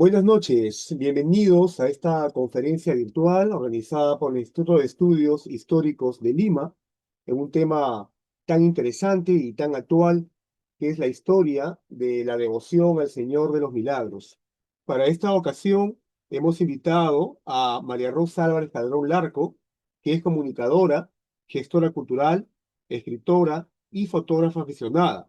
Buenas noches, bienvenidos a esta conferencia virtual organizada por el Instituto de Estudios Históricos de Lima en un tema tan interesante y tan actual que es la historia de la devoción al Señor de los Milagros. Para esta ocasión hemos invitado a María Rosa Álvarez Padrón Larco, que es comunicadora, gestora cultural, escritora y fotógrafa aficionada.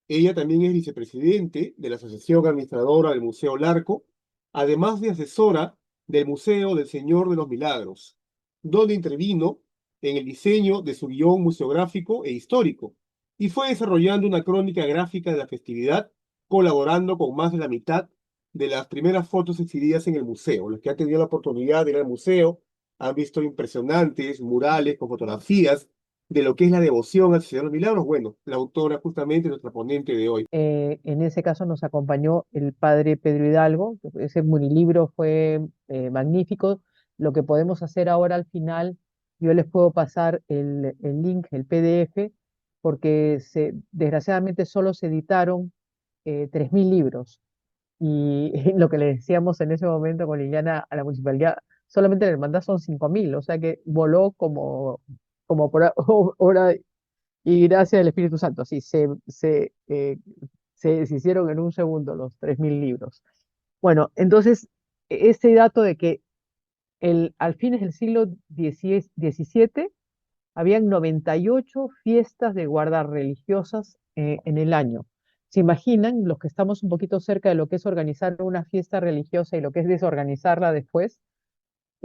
Ella también es vicepresidente de la Asociación Administradora del Museo Larco, además de asesora del Museo del Señor de los Milagros, donde intervino en el diseño de su guión museográfico e histórico, y fue desarrollando una crónica gráfica de la festividad, colaborando con más de la mitad de las primeras fotos exhibidas en el museo. Los que han tenido la oportunidad de ir al museo han visto impresionantes murales con fotografías de lo que es la devoción al Señor de los Milagros. Bueno, la autora justamente nuestra ponente de hoy. En ese caso nos acompañó el padre Pedro Hidalgo. Ese libro fue magnífico. Lo que podemos hacer ahora al final, yo les puedo pasar el link, el PDF, porque desgraciadamente solo se editaron 3.000 libros. Y lo que le decíamos en ese momento con Liliana a la municipalidad, solamente la hermandad son 5.000, o sea que voló como por hora y gracias al Espíritu Santo. Así se hicieron en un segundo los 3.000 libros. Bueno, entonces, este dato de que al fines del siglo XVII habían 98 fiestas de guardas religiosas en el año. ¿Se imaginan los que estamos un poquito cerca de lo que es organizar una fiesta religiosa y lo que es desorganizarla después?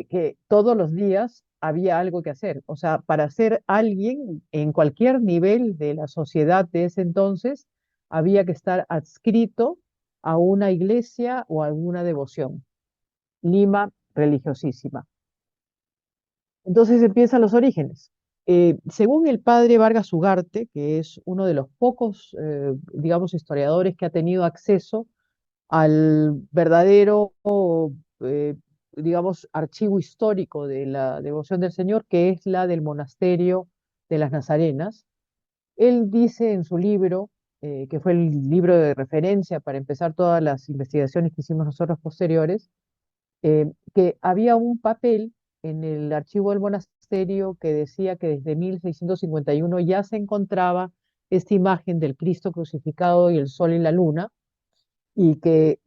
Que todos los días había algo que hacer. O sea, para ser alguien en cualquier nivel de la sociedad de ese entonces, había que estar adscrito a una iglesia o a alguna devoción. Lima, religiosísima. Entonces empiezan los orígenes. Según el padre Vargas Ugarte, que es uno de los pocos, digamos, historiadores que ha tenido acceso al verdadero, eh, digamos, archivo histórico de la devoción del Señor, que es la del monasterio de las Nazarenas. Él dice en su libro, que fue el libro de referencia para empezar todas las investigaciones que hicimos nosotros posteriores, que había un papel en el archivo del monasterio que decía que desde 1651 ya se encontraba esta imagen del Cristo crucificado y el sol y la luna, y que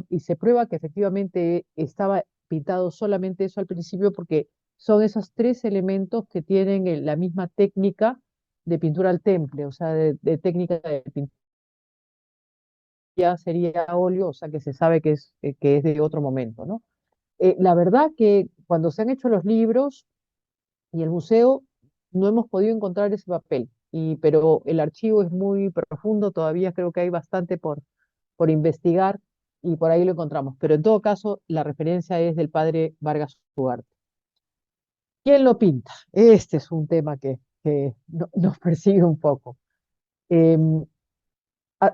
y se prueba que efectivamente estaba pintado solamente eso al principio porque son esos tres elementos que tienen la misma técnica de pintura al temple, o sea, de técnica de pintura ya sería óleo, o sea, que se sabe que es de otro momento, ¿no? La verdad que cuando se han hecho los libros y el museo, no hemos podido encontrar ese papel, pero el archivo es muy profundo, todavía creo que hay bastante por investigar y por ahí lo encontramos. Pero en todo caso, la referencia es del padre Vargas Ugarte. ¿Quién lo pinta? Este es un tema que nos persigue un poco. Em,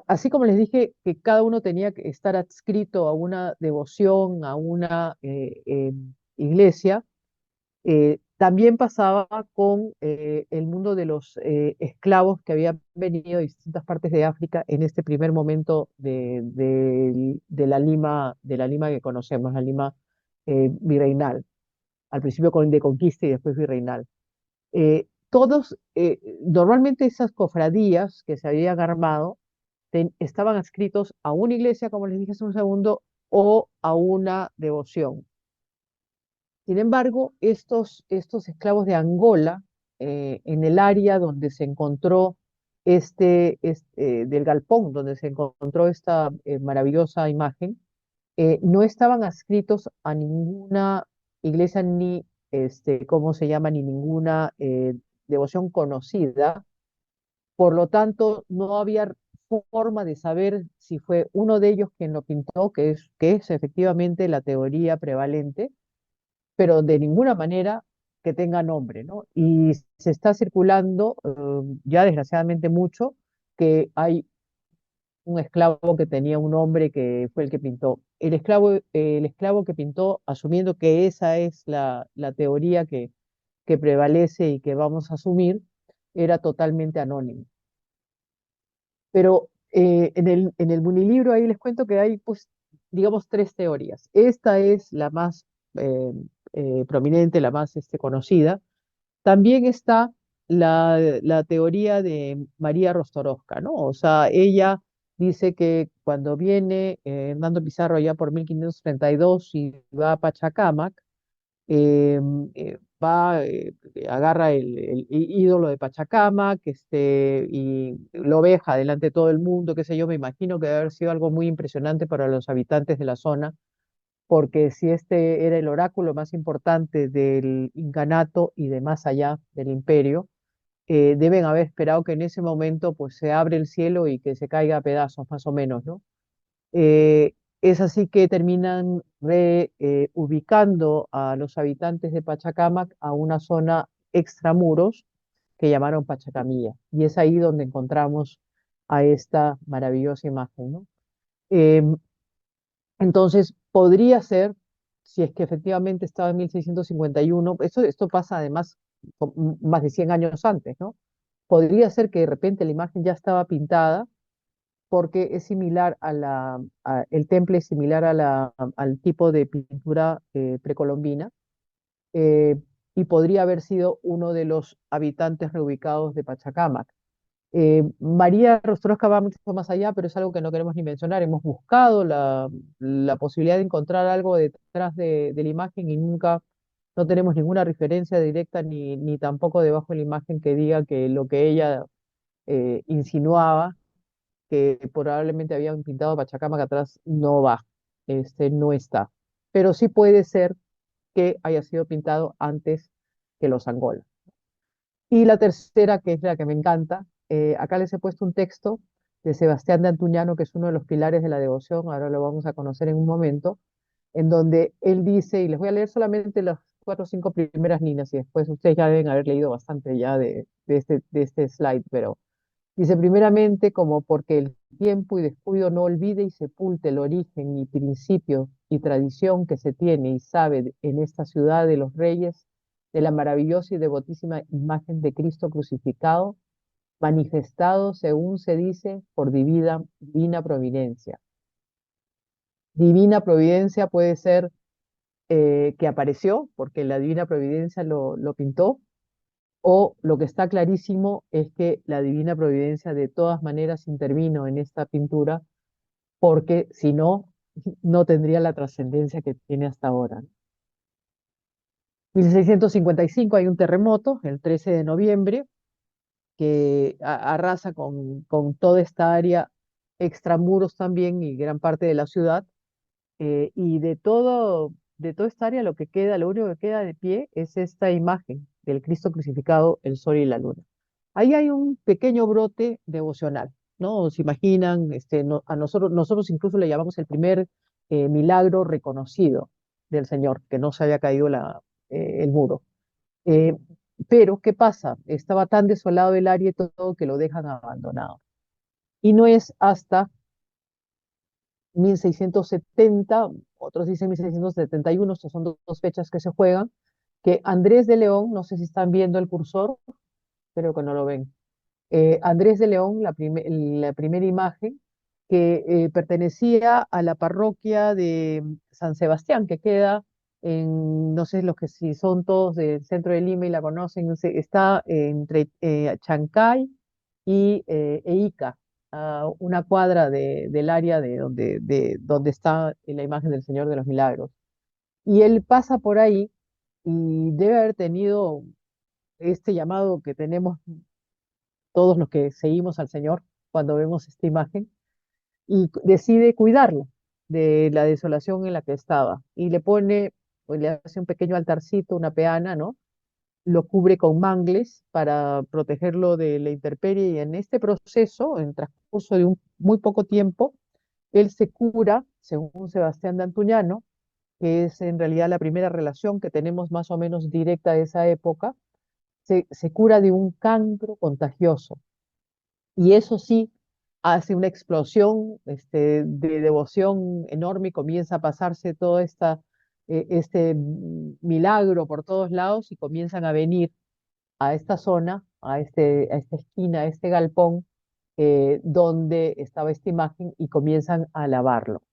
Así como les dije que cada uno tenía que estar adscrito a una devoción, a una iglesia, también pasaba con el mundo de los esclavos que habían venido de distintas partes de África en este primer momento de la Lima que conocemos, la Lima virreinal, al principio de conquista y después virreinal. Normalmente esas cofradías que se habían armado estaban adscritos a una iglesia, como les dije hace un segundo, o a una devoción. Sin embargo, estos esclavos de Angola, en el área donde se encontró del galpón, donde se encontró esta maravillosa imagen, no estaban adscritos a ninguna iglesia ni, ¿cómo se llama? Ni ninguna devoción conocida. Por lo tanto, no había forma de saber si fue uno de ellos quien lo pintó, que es efectivamente la teoría prevalente, pero de ninguna manera que tenga nombre, ¿no? Y se está circulando ya desgraciadamente mucho que hay un esclavo que tenía un nombre que fue el que pintó. El esclavo que pintó, asumiendo que esa es la teoría que prevalece y que vamos a asumir, era totalmente anónimo. Pero en el Munilibro ahí les cuento que hay pues digamos, tres teorías. Esta es la más eh, prominente, la más conocida. También está la teoría de María Rostorovska, ¿no? O sea, ella dice que cuando viene Hernando Pizarro allá por 1532 y va a Pachacámac, eh, agarra el ídolo de Pachacámac, y lo veja delante de todo el mundo, qué sé yo, me imagino que debe haber sido algo muy impresionante para los habitantes de la zona, porque si este era el oráculo más importante del incanato y de más allá del imperio, deben haber esperado que en ese momento pues se abre el cielo y que se caiga a pedazos, más o menos, ¿no? Es así que terminan ubicando a los habitantes de Pachacámac a una zona extramuros que llamaron Pachacamilla. Y es ahí donde encontramos a esta maravillosa imagen, ¿no? Em, entonces, podría ser, si es que efectivamente estaba en 1651, esto pasa además más de 100 años antes, ¿no? Podría ser que de repente la imagen ya estaba pintada porque es similar el temple es similar al tipo de pintura precolombina, eh, y podría haber sido uno de los habitantes reubicados de Pachacamac. María Rostrosca va mucho más allá, pero es algo que no queremos ni mencionar. Hemos buscado la posibilidad de encontrar algo detrás de la imagen y nunca, no tenemos ninguna referencia directa ni tampoco debajo de la imagen que diga que lo que ella insinuaba, que probablemente habían pintado Pachacamac atrás, no va, no está. Pero sí puede ser que haya sido pintado antes que los Angola. Y la tercera, que es la que me encanta, acá les he puesto un texto de Sebastián de Antuñano, que es uno de los pilares de la devoción, ahora lo vamos a conocer en un momento, en donde él dice, y les voy a leer solamente las cuatro o cinco primeras líneas, y después ustedes ya deben haber leído bastante ya de este slide, pero dice primeramente como porque el tiempo y descuido no olvide y sepulte el origen y principio y tradición que se tiene y sabe en esta ciudad de los reyes de la maravillosa y devotísima imagen de Cristo crucificado, manifestado, según se dice, por divina providencia. Divina providencia puede ser que apareció, porque la divina providencia lo pintó, o lo que está clarísimo es que la divina providencia de todas maneras intervino en esta pintura, porque si no, no tendría la trascendencia que tiene hasta ahora. 1655 hay un terremoto, el 13 de noviembre, que arrasa con toda esta área, extramuros también y gran parte de la ciudad, y de toda esta área lo único que queda de pie es esta imagen del Cristo crucificado, el sol y la luna. Ahí hay un pequeño brote devocional, ¿no? Se imaginan, a nosotros incluso le llamamos el primer milagro reconocido del Señor, que no se había caído el muro. Eh, pero, ¿qué pasa? Estaba tan desolado el área y todo que lo dejan abandonado. Y no es hasta 1670, otros dicen 1671, estas son dos fechas que se juegan, que Andrés de León, no sé si están viendo el cursor, pero que no lo ven. Andrés de León, la primera imagen, que pertenecía a la parroquia de San Sebastián, que queda no sé los que si son todos del centro de Lima y la conocen, no sé, está entre Chancay e Ica, a una cuadra del área de donde está la imagen del Señor de los Milagros. Y él pasa por ahí y debe haber tenido este llamado que tenemos todos los que seguimos al Señor cuando vemos esta imagen, y decide cuidarla de la desolación en la que estaba. Y le pone, o le hace un pequeño altarcito, una peana, ¿no? Lo cubre con mangles para protegerlo de la intemperie, y en este proceso, en transcurso de un muy poco tiempo, él se cura, según Sebastián de Antuñano, que es en realidad la primera relación que tenemos más o menos directa de esa época, se cura de un cancro contagioso. Y eso sí, hace una explosión de devoción enorme y comienza a pasarse todo este milagro por todos lados, y comienzan a venir a esta zona, a esta esquina, a este galpón donde estaba esta imagen, y comienzan a alabarlo.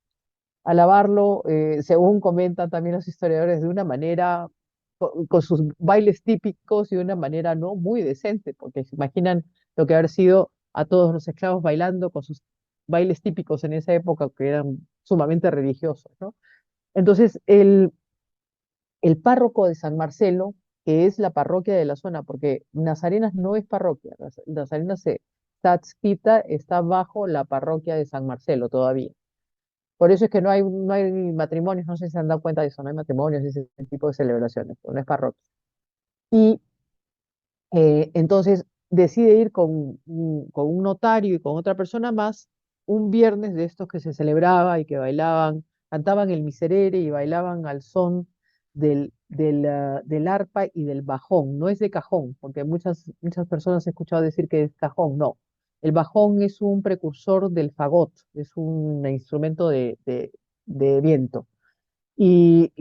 alabarlo, según comentan también los historiadores, de una manera, con sus bailes típicos y de una manera no muy decente, porque se imaginan lo que haber sido a todos los esclavos bailando con sus bailes típicos en esa época, que eran sumamente religiosos, ¿no? Entonces, el párroco de San Marcelo, que es la parroquia de la zona, porque Nazarenas no es parroquia, Nazarenas está adscrita, está bajo la parroquia de San Marcelo todavía. Por eso es que no hay matrimonios, no sé si se han dado cuenta de eso, no hay matrimonios y ese tipo de celebraciones, no es parroquia. Y entonces decide ir con un notario y con otra persona más un viernes de estos que se celebraba y que bailaban, cantaban el miserere y bailaban al son del arpa y del bajón. No es de cajón, porque muchas personas he escuchado decir que es cajón, no. El bajón es un precursor del fagot, es un instrumento de viento. Y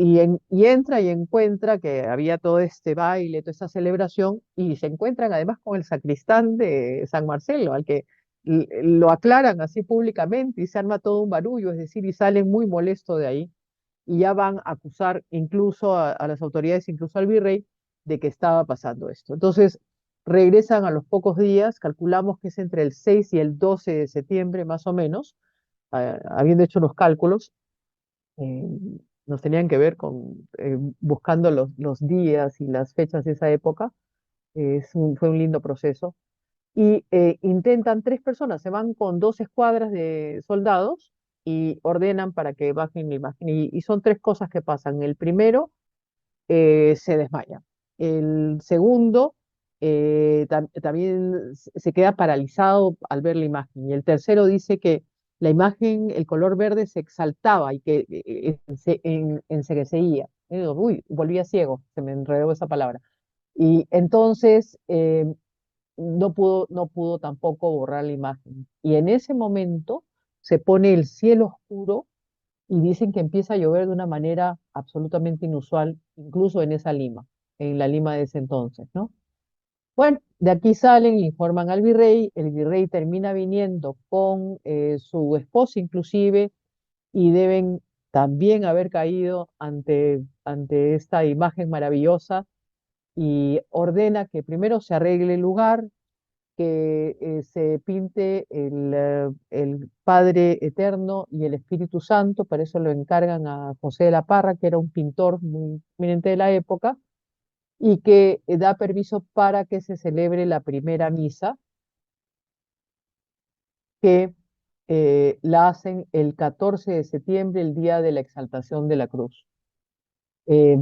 entra y encuentra que había todo este baile, toda esta celebración, y se encuentran además con el sacristán de San Marcelo, al que lo aclaran así públicamente y se arma todo un barullo, es decir, y salen muy molestos de ahí y ya van a acusar incluso a las autoridades, incluso al virrey, de que estaba pasando esto. Entonces regresan a los pocos días, calculamos que es entre el 6 y el 12 de septiembre más o menos, habiendo hecho los cálculos, eh, nos tenían que ver con buscando los días y las fechas de esa época. Fue un lindo proceso. Y intentan tres personas, se van con dos escuadras de soldados y ordenan para que bajen la imagen. Y son tres cosas que pasan. El primero se desmaya. El segundo también se queda paralizado al ver la imagen. Y el tercero dice que la imagen, el color verde se exaltaba y que enceguecía. Uy, volvía ciego, se me enredó esa palabra. Y entonces no pudo tampoco borrar la imagen. Y en ese momento se pone el cielo oscuro y dicen que empieza a llover de una manera absolutamente inusual, incluso en esa Lima, en la Lima de ese entonces, ¿no? Bueno, de aquí salen, informan al virrey, el virrey termina viniendo con su esposa inclusive y deben también haber caído ante esta imagen maravillosa y ordena que primero se arregle el lugar, que se pinte el Padre Eterno y el Espíritu Santo, para eso lo encargan a José de la Parra, que era un pintor muy eminente de la época, y que da permiso para que se celebre la primera misa, que la hacen el 14 de septiembre, el día de la exaltación de la cruz, eh,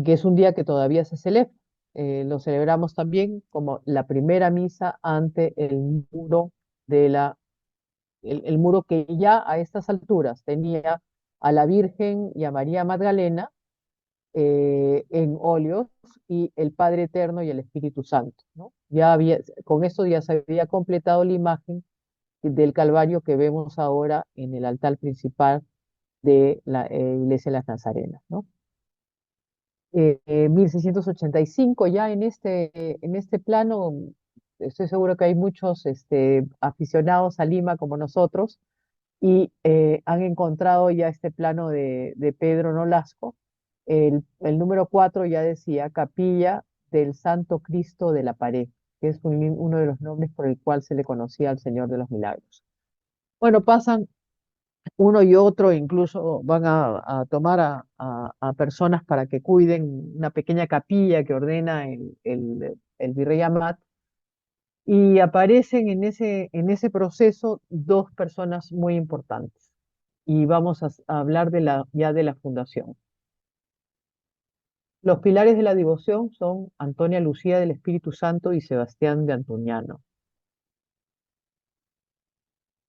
que es un día que todavía se celebra. Lo celebramos también como la primera misa ante el muro de el muro que ya a estas alturas tenía a la Virgen y a María Magdalena en óleos y el Padre Eterno y el Espíritu Santo, ¿no? Con esto ya se había completado la imagen del Calvario que vemos ahora en el altar principal de la Iglesia de las Nazarenas, ¿no? 1685 ya en este plano, estoy seguro que hay muchos aficionados a Lima como nosotros y han encontrado ya este plano de Pedro Nolasco. El número 4 ya decía Capilla del Santo Cristo de la Pared, que es uno de los nombres por el cual se le conocía al Señor de los Milagros. Bueno, pasan uno y otro, incluso van a tomar a personas para que cuiden una pequeña capilla que ordena el virrey Amat, y aparecen en ese proceso dos personas muy importantes. Y vamos a hablar ya de la fundación. Los pilares de la devoción son Antonia Lucía del Espíritu Santo y Sebastián de Antuñano.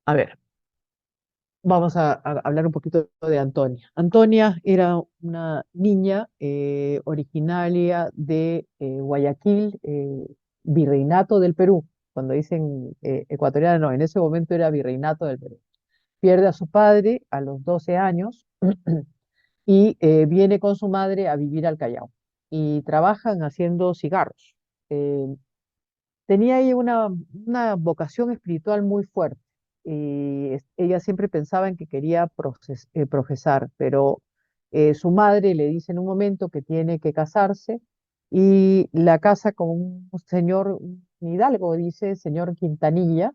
A ver, vamos a hablar un poquito de Antonia. Antonia era una niña originaria de Guayaquil, virreinato del Perú. Cuando dicen ecuatoriana, no, en ese momento era virreinato del Perú. Pierde a su padre a los 12 años y viene con su madre a vivir al Callao y trabajan haciendo cigarros. Eh, Tenía ahí una vocación espiritual muy fuerte. y ella siempre pensaba en que quería profesar, pero su madre le dice en un momento que tiene que casarse y la casa con un señor, un hidalgo, dice, señor Quintanilla,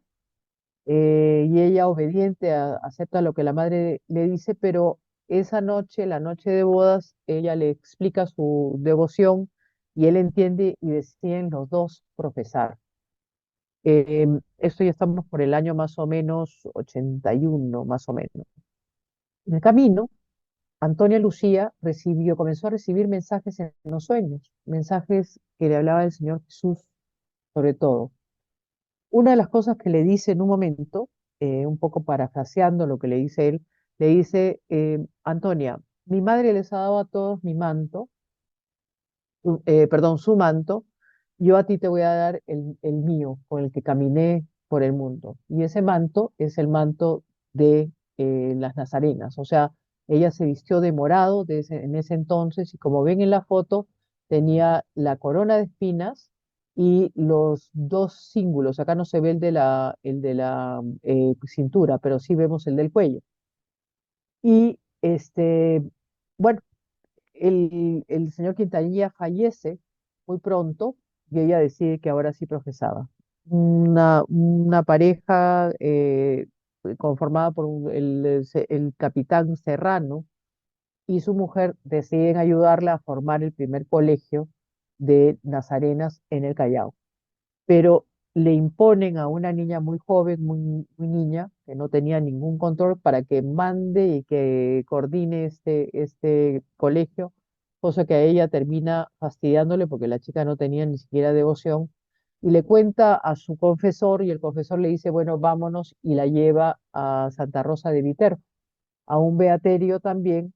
y ella obediente acepta lo que la madre le dice, pero esa noche, la noche de bodas, ella le explica su devoción y él entiende y deciden los dos profesar. Esto ya estamos por el año más o menos 81, más o menos. En el camino, Antonia Lucía comenzó a recibir mensajes en los sueños, mensajes que le hablaba el Señor Jesús sobre todo. Una de las cosas que le dice en un momento, un poco parafraseando lo que le dice él, le dice, Antonia, mi madre les ha dado a todos mi manto, perdón, su manto, yo a ti te voy a dar el mío, con el que caminé por el mundo. Y ese manto es el manto de las nazarenas. O sea, ella se vistió de morado en ese entonces y como ven en la foto, tenía la corona de espinas y los dos cíngulos. Acá no se ve el de la cintura, pero sí vemos el del cuello. Y bueno, el señor Quintanilla fallece muy pronto y ella decide que ahora sí profesaba. Una pareja conformada por el capitán Serrano y su mujer deciden ayudarla a formar el primer colegio de Nazarenas en el Callao, pero le imponen a una niña muy joven, muy niña, que no tenía ningún control, para que mande y que coordine este colegio, cosa que a ella termina fastidiándole porque la chica no tenía ni siquiera devoción, y le cuenta a su confesor y el confesor le dice, bueno, vámonos, y la lleva a Santa Rosa de Viterbo, a un beaterio también,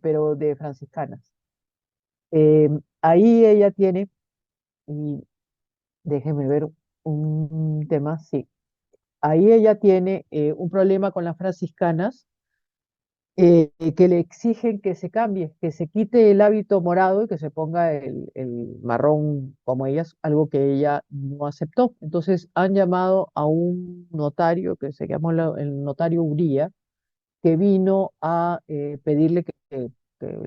pero de franciscanas. Ahí ella tiene, y déjeme ver un tema, sí. Ahí ella tiene un problema con las franciscanas que le exigen que se cambie, que se quite el hábito morado y que se ponga el marrón como ellas, algo que ella no aceptó. Entonces han llamado a un notario que se llamó el notario Uría, que vino a pedirle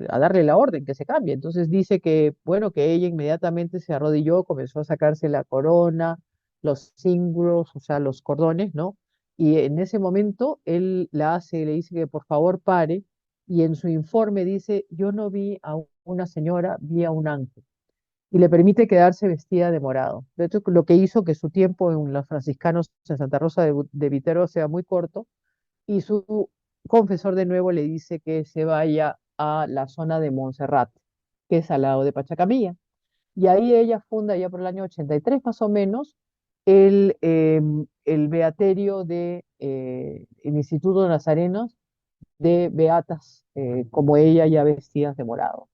a darle la orden, que se cambie. Entonces dice que, bueno, que ella inmediatamente se arrodilló, comenzó a sacarse la corona, los cíngulos, o sea, los cordones, ¿no? Y en ese momento él la hace, le dice que por favor pare, y en su informe dice, yo no vi a una señora, vi a un ángel. Y le permite quedarse vestida de morado. De hecho, lo que hizo que su tiempo en los franciscanos en Santa Rosa de Viterbo sea muy corto, y su confesor de nuevo le dice que se vaya a la zona de Montserrat, que es al lado de Pachacamilla. Y ahí ella funda ya por el año 83 más o menos el beaterio el Instituto de Nazarenos de Beatas, como ella ya vestidas de morado.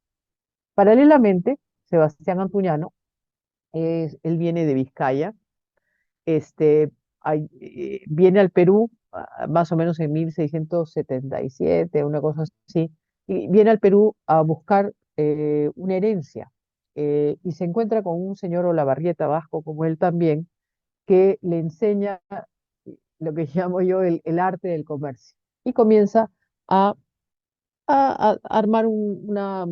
Paralelamente, Sebastián Antuñano, él viene de Vizcaya, este, viene al Perú más o menos en 1677, una cosa así, y viene al Perú a buscar una herencia y se encuentra con un señor Olavarrieta Vasco, como él también, que le enseña lo que llamo yo el arte del comercio y comienza a, a armar una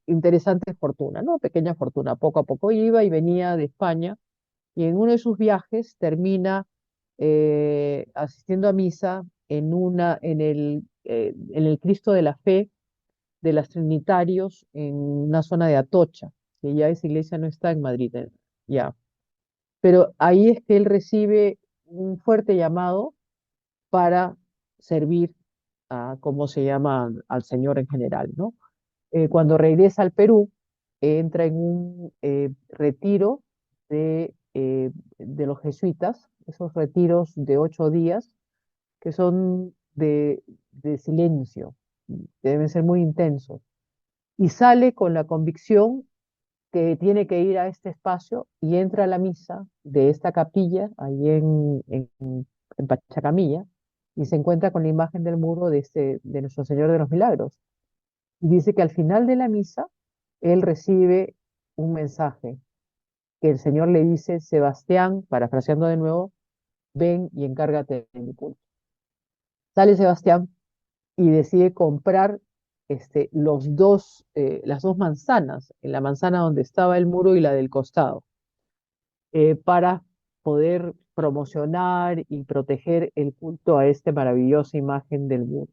interesante fortuna, ¿no? Pequeña fortuna, poco a poco iba y venía de España y en uno de sus viajes termina asistiendo a misa en el Cristo de la Fe de los Trinitarios en una zona de Atocha, que ya esa iglesia no está en Madrid, ya. Pero ahí es que él recibe un fuerte llamado para servir a, ¿cómo se llama?, al Señor en general, ¿no? Cuando regresa al Perú, entra en un retiro de los jesuitas, esos retiros de 8 días, que son de silencio, deben ser muy intensos, y sale con la convicción que tiene que ir a este espacio y entra a la misa de esta capilla, ahí en Pachacamilla, y se encuentra con la imagen del muro de Nuestro Señor de los Milagros. Y dice que al final de la misa, él recibe un mensaje que el Señor le dice, Sebastián, parafraseando de nuevo, ven y encárgate de mi culto. Sale Sebastián y decide comprar las dos manzanas, la manzana donde estaba el muro y la del costado, para poder promocionar y proteger el culto a esta maravillosa imagen del muro.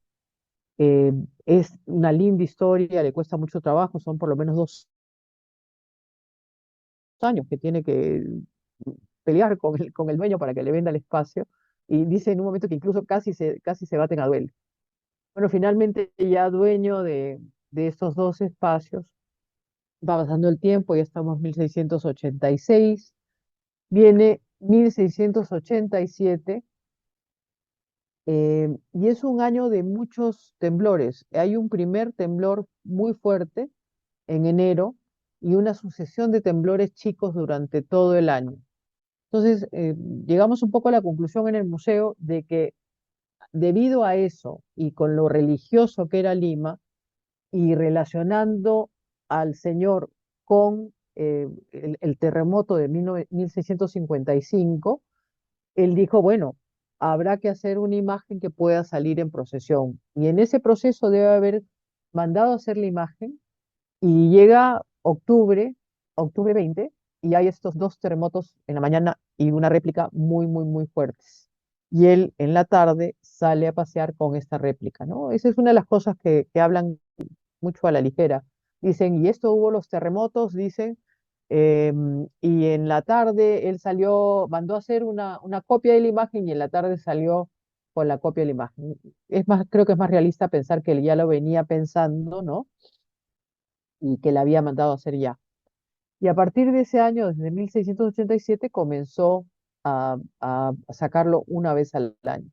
Eh, es una linda historia, le cuesta mucho trabajo, son por lo menos 2 años que tiene que pelear con el dueño para que le venda el espacio, y dice en un momento que incluso casi se baten a duelo. Bueno, finalmente ya dueño de estos dos espacios, va pasando el tiempo, ya estamos en 1686, viene 1687, y es un año de muchos temblores. Hay un primer temblor muy fuerte en enero y una sucesión de temblores chicos durante todo el año. Entonces, llegamos un poco a la conclusión en el museo de que debido a eso y con lo religioso que era Lima, y relacionando al Señor con el terremoto de 1655, él dijo, bueno, habrá que hacer una imagen que pueda salir en procesión. Y en ese proceso debe haber mandado a hacer la imagen, y llega octubre 20, y hay estos dos terremotos en la mañana y una réplica muy, muy, muy fuertes. Y él en la tarde sale a pasear con esta réplica, ¿no? Esa es una de las cosas que hablan mucho a la ligera. Dicen, y esto hubo los terremotos, dicen, y en la tarde él salió, mandó a hacer una copia de la imagen y en la tarde salió con la copia de la imagen. Es más, creo que es más realista pensar que él ya lo venía pensando, ¿no? Y que la había mandado a hacer ya. Y a partir de ese año, desde 1687, comenzó a sacarlo una vez al año.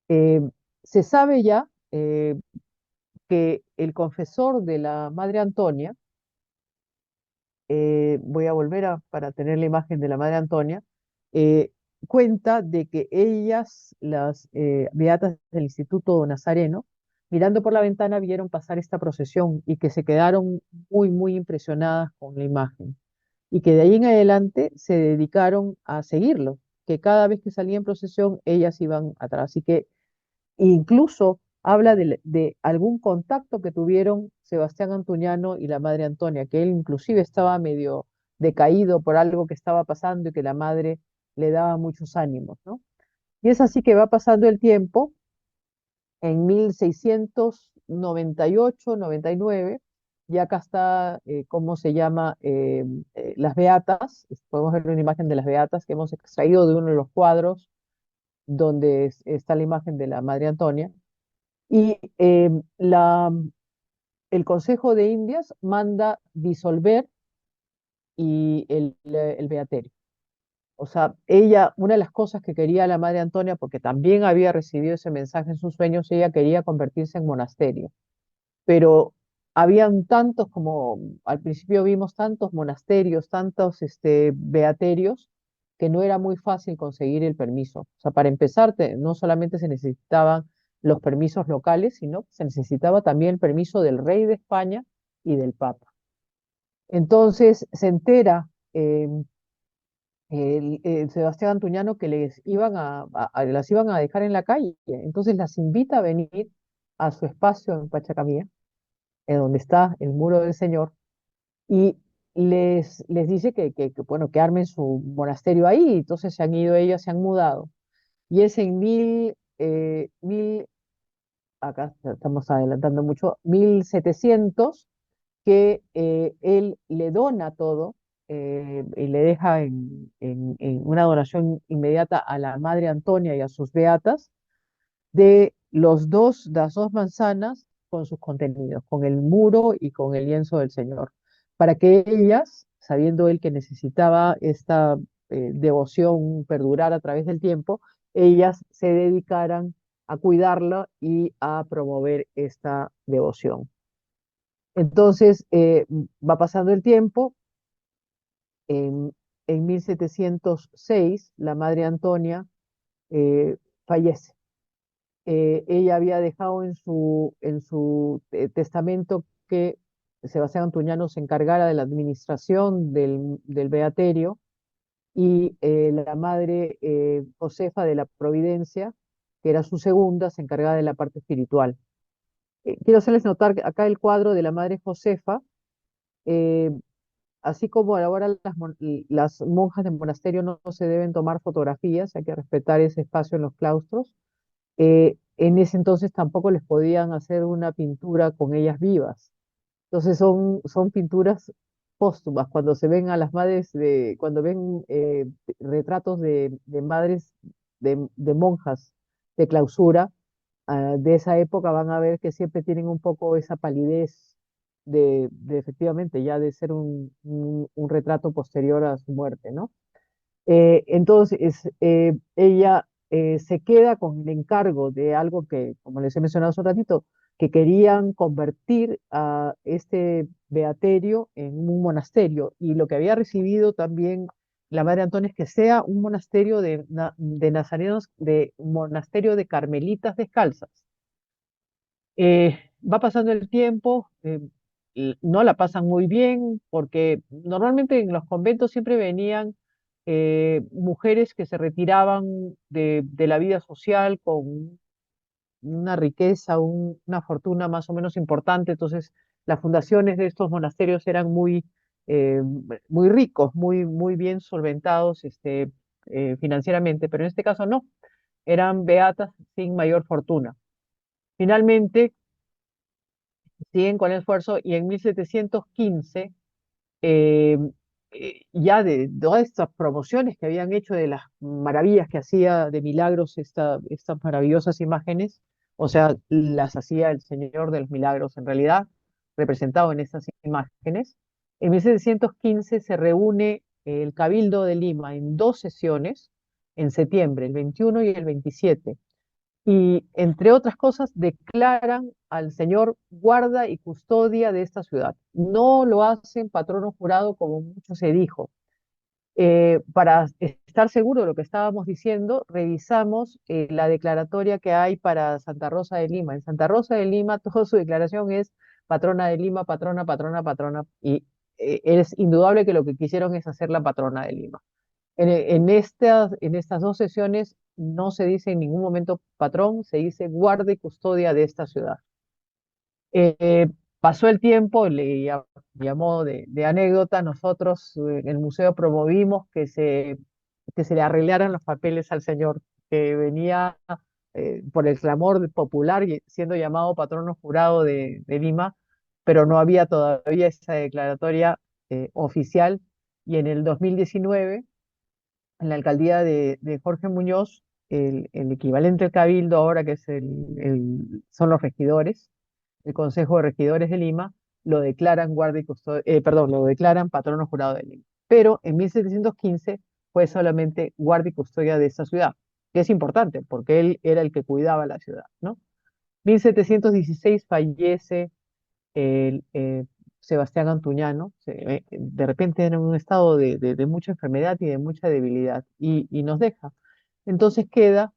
Eh, Se sabe ya que el confesor de la Madre Antonia, voy a volver para tener la imagen de la Madre Antonia, eh, cuenta de que ellas, las beatas del Instituto Nazareno, mirando por la ventana vieron pasar esta procesión y que se quedaron muy, muy impresionadas con la imagen, y que de ahí en adelante se dedicaron a seguirlo, que cada vez que salía en procesión ellas iban atrás. Así que incluso habla de algún contacto que tuvieron Sebastián Antuñano y la madre Antonia, que él inclusive estaba medio decaído por algo que estaba pasando y que la madre le daba muchos ánimos, ¿no? Y es así que va pasando el tiempo. En 1698, 99, ya acá está, ¿cómo se llama? Las Beatas. Podemos ver una imagen de las Beatas que hemos extraído de uno de los cuadros donde está la imagen de la Madre Antonia. Y el Consejo de Indias manda disolver el beaterio. O sea, ella, una de las cosas que quería la Madre Antonia, porque también había recibido ese mensaje en sus sueños, ella quería convertirse en monasterio. Pero habían tantos, como al principio vimos, tantos monasterios, tantos beaterios, que no era muy fácil conseguir el permiso. O sea, para empezar, no solamente se necesitaban los permisos locales, sino que se necesitaba también el permiso del rey de España y del Papa. Entonces se entera Sebastián Antuñano que las iban a dejar en la calle. Entonces las invita a venir a su espacio en Pachacamía, en donde está el muro del Señor, y les dice bueno, que armen su monasterio ahí. Entonces se han ido ellas, se han mudado. Y es en acá estamos adelantando mucho, 1700, que él le dona todo, y le deja en una donación inmediata a la Madre Antonia y a sus beatas, las dos manzanas con sus contenidos, con el muro y con el lienzo del Señor, para que ellas, sabiendo él que necesitaba esta devoción perdurar a través del tiempo, ellas se dedicaran a cuidarla y a promover esta devoción. Entonces, va pasando el tiempo. En, en 1706, la Madre Antonia eh, fallece. Ella había dejado en su testamento que Sebastián Antuñano se encargara de la administración del beaterio, y la madre Josefa de la Providencia, que era su segunda, se encargaba de la parte espiritual. Quiero hacerles notar que acá el cuadro de la madre Josefa, eh, así como ahora las monjas del monasterio no se deben tomar fotografías, hay que respetar ese espacio en los claustros. En ese entonces tampoco les podían hacer una pintura con ellas vivas. Entonces son pinturas póstumas. Cuando se ven a las madres cuando ven retratos de madres de monjas de clausura de esa época, van a ver que siempre tienen un poco esa palidez de efectivamente ya de ser un retrato posterior a su muerte, ¿no? Entonces, ella se queda con el encargo de algo que, como les he mencionado hace un ratito, que querían convertir a este beaterio en un monasterio. Y lo que había recibido también la Madre Antonia es que sea un monasterio de nazarenos, de un monasterio de carmelitas descalzas. Va pasando el tiempo, no la pasan muy bien porque normalmente en los conventos siempre venían mujeres que se retiraban de la vida social con una riqueza, una fortuna más o menos importante. Entonces, las fundaciones de estos monasterios eran eh, muy ricos, muy bien solventados financieramente, pero en este caso no, eran beatas sin mayor fortuna. Finalmente, siguen con el esfuerzo y en 1715, eh, ya de todas estas promociones que habían hecho de las maravillas que hacía de milagros, estas maravillosas imágenes, o sea, las hacía el Señor de los Milagros en realidad, representado en estas imágenes. En 1715 se reúne el Cabildo de Lima en dos sesiones, en septiembre, el 21 y el 27, y entre otras cosas declaran al señor guarda y custodia de esta ciudad. No lo hacen patrono jurado como mucho se dijo. Para estar seguro de lo que estábamos diciendo, revisamos la declaratoria que hay para Santa Rosa de Lima. En Santa Rosa de Lima, toda su declaración es patrona de Lima, patrona, patrona, patrona, y es indudable que lo que quisieron es hacer la patrona de Lima. En estas dos sesiones no se dice en ningún momento patrón, se dice guarda y custodia de esta ciudad. Pasó el tiempo, llamó de anécdota, nosotros en el museo promovimos que se le arreglaran los papeles al señor, que venía por el clamor popular siendo llamado patrono jurado de Lima, pero no había todavía esa declaratoria oficial, y en el 2019 en la alcaldía de Jorge Muñoz, el equivalente al cabildo ahora, que es son los regidores, el Consejo de Regidores de Lima, lo declaran guardia y perdón, lo declaran patrono jurado de Lima. Pero en 1715 fue solamente guardia y custodia de esa ciudad, que es importante porque él era el que cuidaba la ciudad, ¿no? 1716 fallece el, Sebastián Antuñano, de repente en un estado de mucha enfermedad y de mucha debilidad, y nos deja. Entonces queda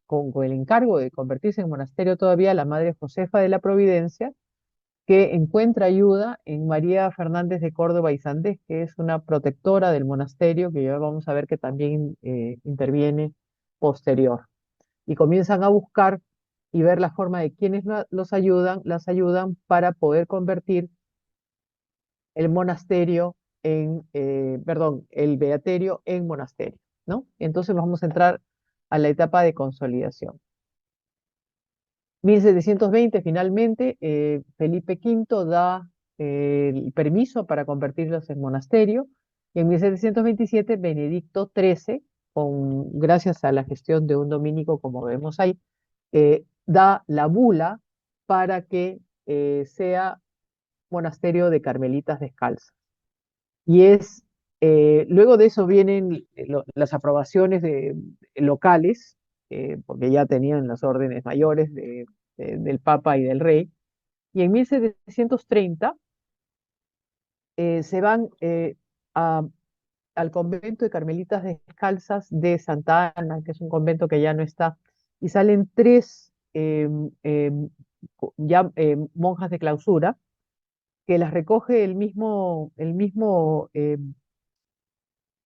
con el encargo de convertirse en monasterio todavía la Madre Josefa de la Providencia, que encuentra ayuda en María Fernández de Córdoba y Sandés, que es una protectora del monasterio, que ya vamos a ver que también interviene posterior, y comienzan a buscar y ver la forma de quienes las ayudan para poder convertir el monasterio perdón, el beaterio en monasterio, ¿no? Entonces vamos a entrar a la etapa de consolidación. 1720, finalmente, Felipe V da el permiso para convertirlos en monasterio, y en 1727 Benedicto XIII, gracias a la gestión de un dominico, como vemos ahí, da la bula para que sea monasterio de carmelitas descalzas. Y luego de eso vienen las aprobaciones locales, porque ya tenían las órdenes mayores del Papa y del Rey, y en 1730 se van al convento de Carmelitas Descalzas de Santa Ana, que es un convento que ya no está, y salen tres ya monjas de clausura, que las recoge el mismo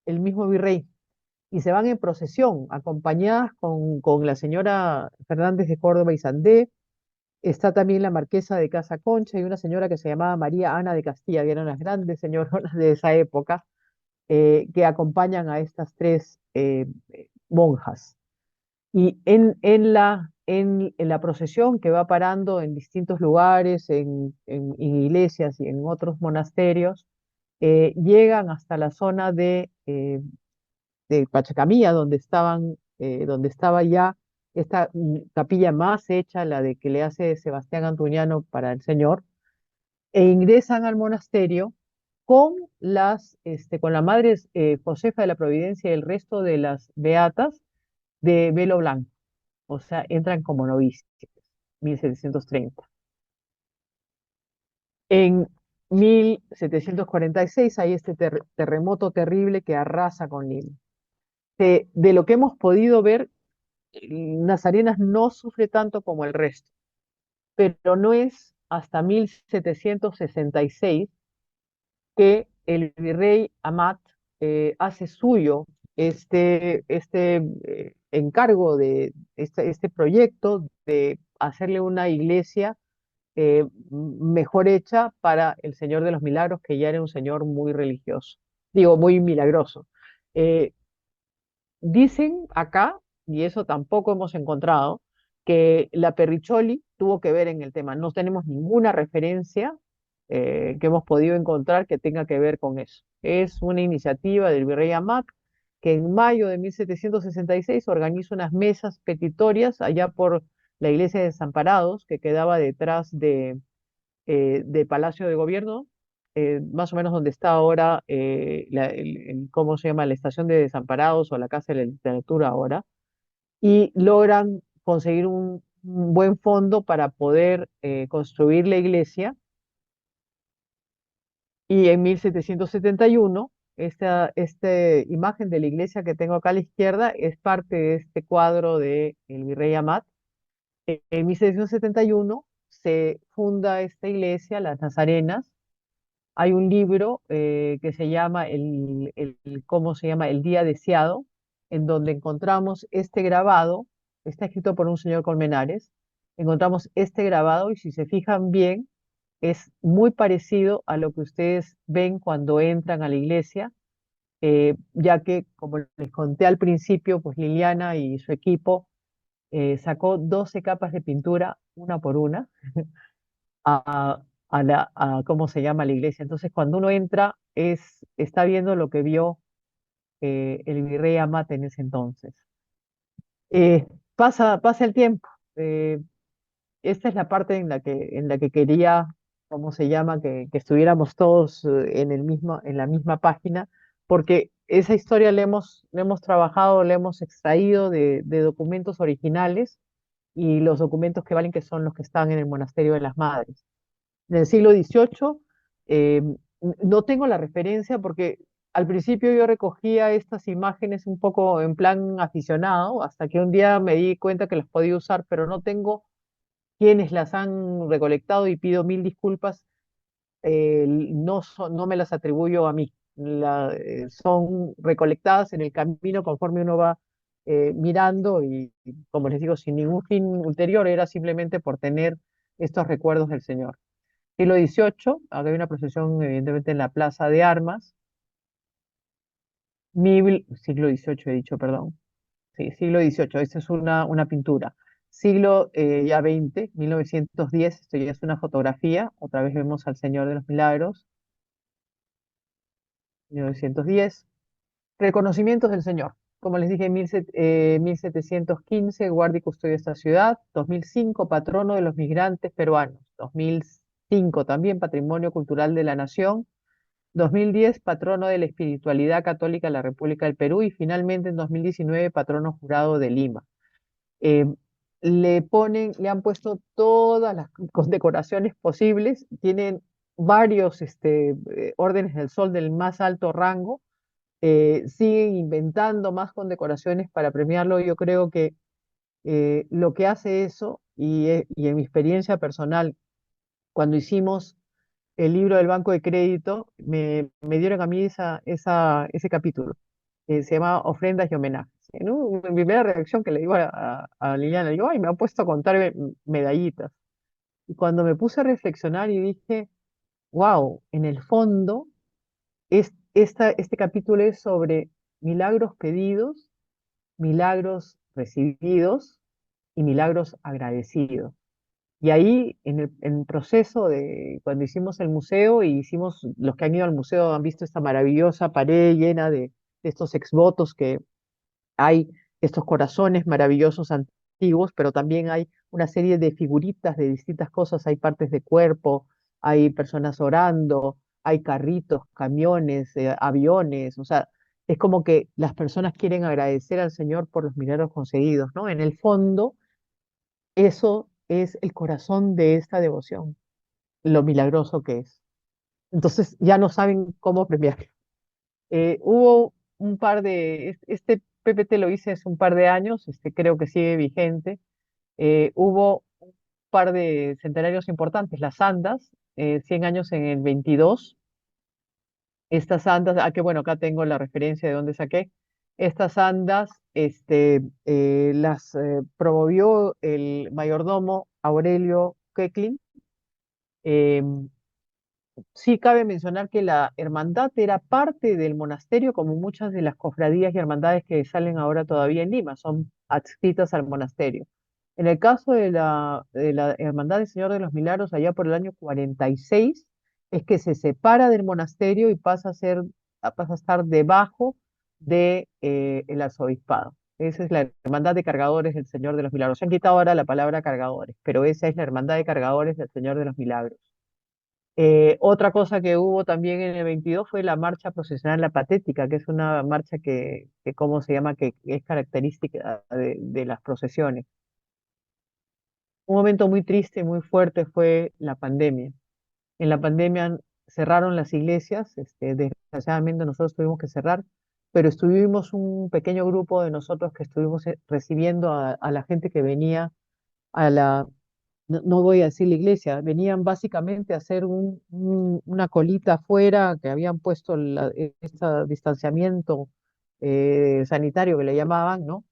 el mismo virrey y se van en procesión, acompañadas con la señora Fernández de Córdoba y Sandé. Está también la marquesa de Casa Concha y una señora que se llamaba María Ana de Castilla, que eran las grandes señoronas de esa época, que acompañan a estas tres monjas. Y en la procesión que va parando en distintos lugares, en iglesias y en otros monasterios, llegan hasta la zona de Pachacamía, donde estaba ya esta capilla más hecha, la de que le hace Sebastián Antuñano para el Señor, e ingresan al monasterio con con la Madre Josefa de la Providencia y el resto de las beatas de velo blanco, o sea, entran como novicias, 1730. En 1746 hay este terremoto terrible que arrasa con Lima. De lo que hemos podido ver, Nazarenas no sufre tanto como el resto, pero no es hasta 1766 que el virrey Amat hace suyo este encargo de este proyecto de hacerle una iglesia mejor hecha para el Señor de los Milagros, que ya era un señor muy religioso, digo, muy milagroso. Eh, Dicen acá, y eso tampoco hemos encontrado, que la Perricholi tuvo que ver en el tema. No tenemos ninguna referencia que hemos podido encontrar que tenga que ver con eso. Es una iniciativa del virrey Amat que en mayo de 1766 organiza unas mesas petitorias allá por la iglesia de Desamparados, que quedaba detrás de Palacio de Gobierno, más o menos donde está ahora, ¿cómo se llama? La estación de Desamparados o la Casa de la Literatura ahora, y logran conseguir un buen fondo para poder construir la iglesia. Y en 1771, esta imagen de la iglesia que tengo acá a la izquierda es parte de este cuadro de el virrey Amat. En 1771 se funda esta iglesia, las Nazarenas. Hay un libro que se llama ¿cómo se llama? El Día Deseado, en donde encontramos este grabado, está escrito por un señor Colmenares, encontramos este grabado y si se fijan bien, es muy parecido a lo que ustedes ven cuando entran a la iglesia, ya que, como les conté al principio, pues Liliana y su equipo sacó 12 capas de pintura, una por una, ¿cómo se llama la iglesia? Entonces, cuando uno entra, está viendo lo que vio el virrey Amat en ese entonces. Pasa el tiempo. eh, Esta es la parte en la que quería, ¿cómo se llama? Que estuviéramos todos en la misma página, porque esa historia la hemos trabajado, la hemos extraído de documentos originales y los documentos que valen que son los que están en el Monasterio de las Madres en el siglo XVIII. No tengo la referencia porque al principio yo recogía estas imágenes un poco en plan aficionado, hasta que un día me di cuenta que las podía usar, pero no tengo quienes las han recolectado y pido mil disculpas. No me las atribuyo a mí. Son recolectadas en el camino conforme uno va mirando y, como les digo, sin ningún fin ulterior, era simplemente por tener estos recuerdos del Señor. Siglo XVIII, acá hay una procesión evidentemente en la Plaza de Armas. Siglo XVIII he dicho, perdón. Sí, siglo XVIII, esta es una pintura. Siglo ya XX, 1910, esto ya es una fotografía, otra vez vemos al Señor de los Milagros, 1910. Reconocimientos del Señor. Como les dije, 1715, guardia y custodia de esta ciudad. 2005, patrono de los migrantes peruanos. 2005, también Patrimonio Cultural de la Nación. 2010, patrono de la espiritualidad católica de la República del Perú y finalmente en 2019, patrono jurado de Lima. Eh, le han puesto todas las condecoraciones posibles, tienen varios órdenes del sol del más alto rango, siguen inventando más condecoraciones para premiarlo. Yo creo que lo que hace eso, y en mi experiencia personal, cuando hicimos el libro del Banco de Crédito, me dieron a mí ese capítulo. se llama Ofrendas y Homenajes. ¿No? Mi primera reacción que le digo a Liliana, le digo, ay, me ha puesto a contar medallitas. Y cuando me puse a reflexionar y dije, wow, en el fondo, este capítulo es sobre milagros pedidos, milagros recibidos y milagros agradecidos. Y ahí, en el proceso de cuando hicimos el museo, y hicimos, los que han ido al museo han visto esta maravillosa pared llena de estos exvotos que hay, estos corazones maravillosos antiguos, pero también hay una serie de figuritas de distintas cosas, hay partes de cuerpo, hay personas orando, hay carritos, camiones, aviones, o sea, es como que las personas quieren agradecer al Señor por los milagros concedidos, ¿no? En el fondo, eso es el corazón de esta devoción, lo milagroso que es. Entonces ya no saben cómo premiar. Hubo un par este PPT lo hice hace un par de años, creo que sigue vigente. Hubo un par de centenarios importantes, las Andas, 100 años en el 22. Estas andas, que bueno, acá tengo la referencia de dónde saqué. Estas andas las promovió el mayordomo Aurelio Queclin. em, Sí, cabe mencionar que la hermandad era parte del monasterio, como muchas de las cofradías y hermandades que salen ahora todavía en Lima, son adscritas al monasterio. En el caso de la Hermandad del Señor de los Milagros, allá por el año 46, es que se separa del monasterio y pasa a estar debajo de, el arzobispado. Esa es la Hermandad de Cargadores del Señor de los Milagros. Se han quitado ahora la palabra cargadores, pero esa es la Hermandad de Cargadores del Señor de los Milagros. Otra cosa que hubo también en el 22 fue la marcha procesional La Patética, que es una marcha ¿cómo se llama?, que es característica de las procesiones. Un momento muy triste y muy fuerte fue la pandemia. En la pandemia cerraron las iglesias, desgraciadamente nosotros tuvimos que cerrar, pero estuvimos un pequeño grupo de nosotros que estuvimos recibiendo a la gente que venía a la, no voy a decir la iglesia, venían básicamente a hacer una colita afuera, que habían puesto este distanciamiento sanitario que le llamaban, ¿no?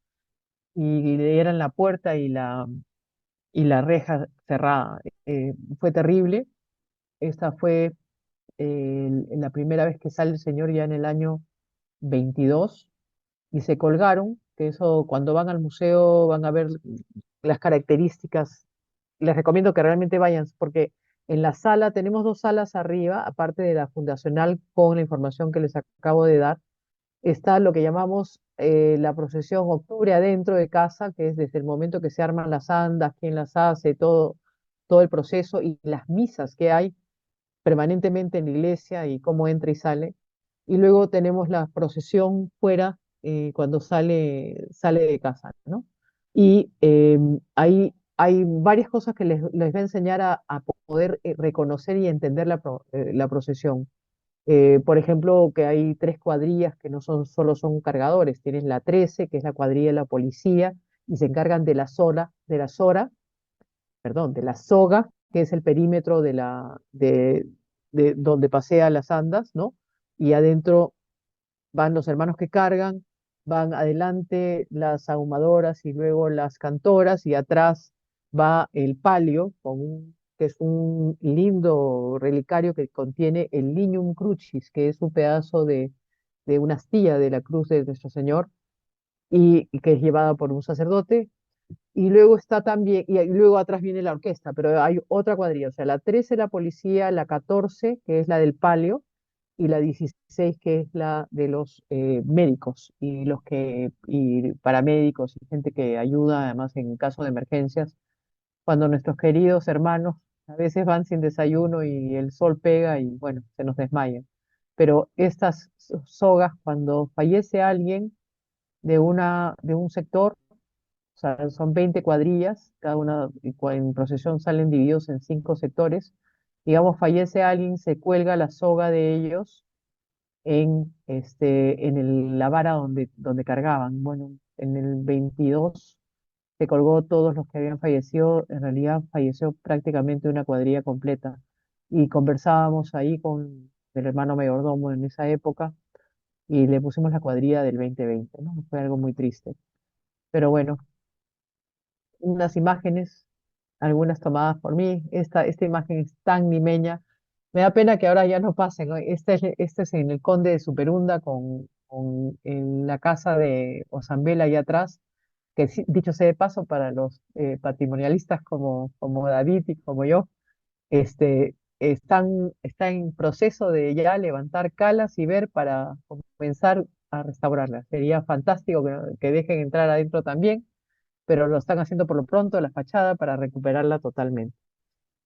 Y le dieran la puerta y la reja cerrada. Fue terrible. Esta fue la primera vez que sale el Señor ya en el año 22 y se colgaron, que eso cuando van al museo van a ver las características. Les recomiendo que realmente vayan, porque en la sala, tenemos dos salas arriba, aparte de la fundacional con la información que les acabo de dar, está lo que llamamos la procesión octubre adentro de casa, que es desde el momento que se arman las andas, quién las hace, todo el proceso y las misas que hay permanentemente en la iglesia y cómo entra y sale. Y luego tenemos la procesión fuera cuando sale de casa, ¿no? Y ahí hay varias cosas que les va a enseñar a poder reconocer y entender la procesión. Por ejemplo, que hay tres cuadrillas que no son solo son cargadores. Tienes la 13, que es la cuadrilla de la policía, y se encargan de la soga, que es el perímetro de donde pasea las andas, ¿no? Y adentro van los hermanos que cargan, van adelante las ahumadoras y luego las cantoras, y atrás va el palio, que es un lindo relicario que contiene el lignum crucis, que es un pedazo de una astilla de la cruz de nuestro Señor, y que es llevada por un sacerdote. Y luego está también, y luego atrás viene la orquesta, pero hay otra cuadrilla, o sea, la 13 la policía, la 14 que es la del palio, y la 16 que es la de los médicos y paramédicos y gente que ayuda además en caso de emergencias, cuando nuestros queridos hermanos a veces van sin desayuno y el sol pega y bueno, se nos desmayan. Pero estas sogas, cuando fallece alguien de un sector, o sea, son 20 cuadrillas, cada una en procesión salen divididos en 5 sectores. Digamos, fallece alguien, se cuelga la soga de ellos la vara donde cargaban. Bueno, en el 22 se colgó todos los que habían fallecido, en realidad falleció prácticamente una cuadrilla completa. Y conversábamos ahí con el hermano mayordomo en esa época, y le pusimos la cuadrilla del 2020, ¿no? Fue algo muy triste. Pero bueno, unas imágenes, algunas tomadas por mí. Esta imagen es tan limeña. Me da pena que ahora ya no pasen, ¿no? Este es en el Conde de Superunda en la casa de Osambela allá atrás, que dicho sea de paso para los patrimonialistas como David y como yo, está en proceso de ya levantar calas y ver para comenzar a restaurarla. Sería fantástico que dejen entrar adentro también, pero lo están haciendo por lo pronto, la fachada, para recuperarla totalmente.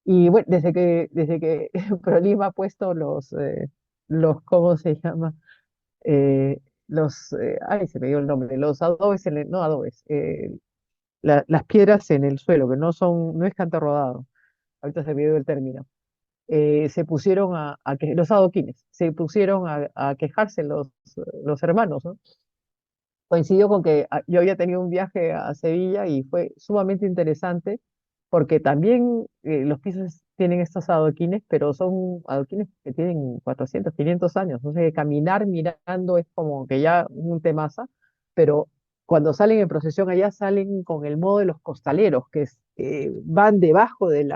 Y bueno, desde que Prolima ha puesto ¿cómo se llama? Eh, ay, se me dio el nombre, los adobes, no adobes, las piedras en el suelo, que no es canto rodado, ahorita se me dio el término. Se pusieron los adoquines, se pusieron a quejarse los hermanos, ¿no? Coincidió con que yo había tenido un viaje a Sevilla y fue sumamente interesante porque también los pisos tienen estos adoquines, pero son adoquines que tienen 400, 500 años. No sé, caminar mirando es como que ya un temaza, pero cuando salen en procesión allá salen con el modo de los costaleros, van debajo del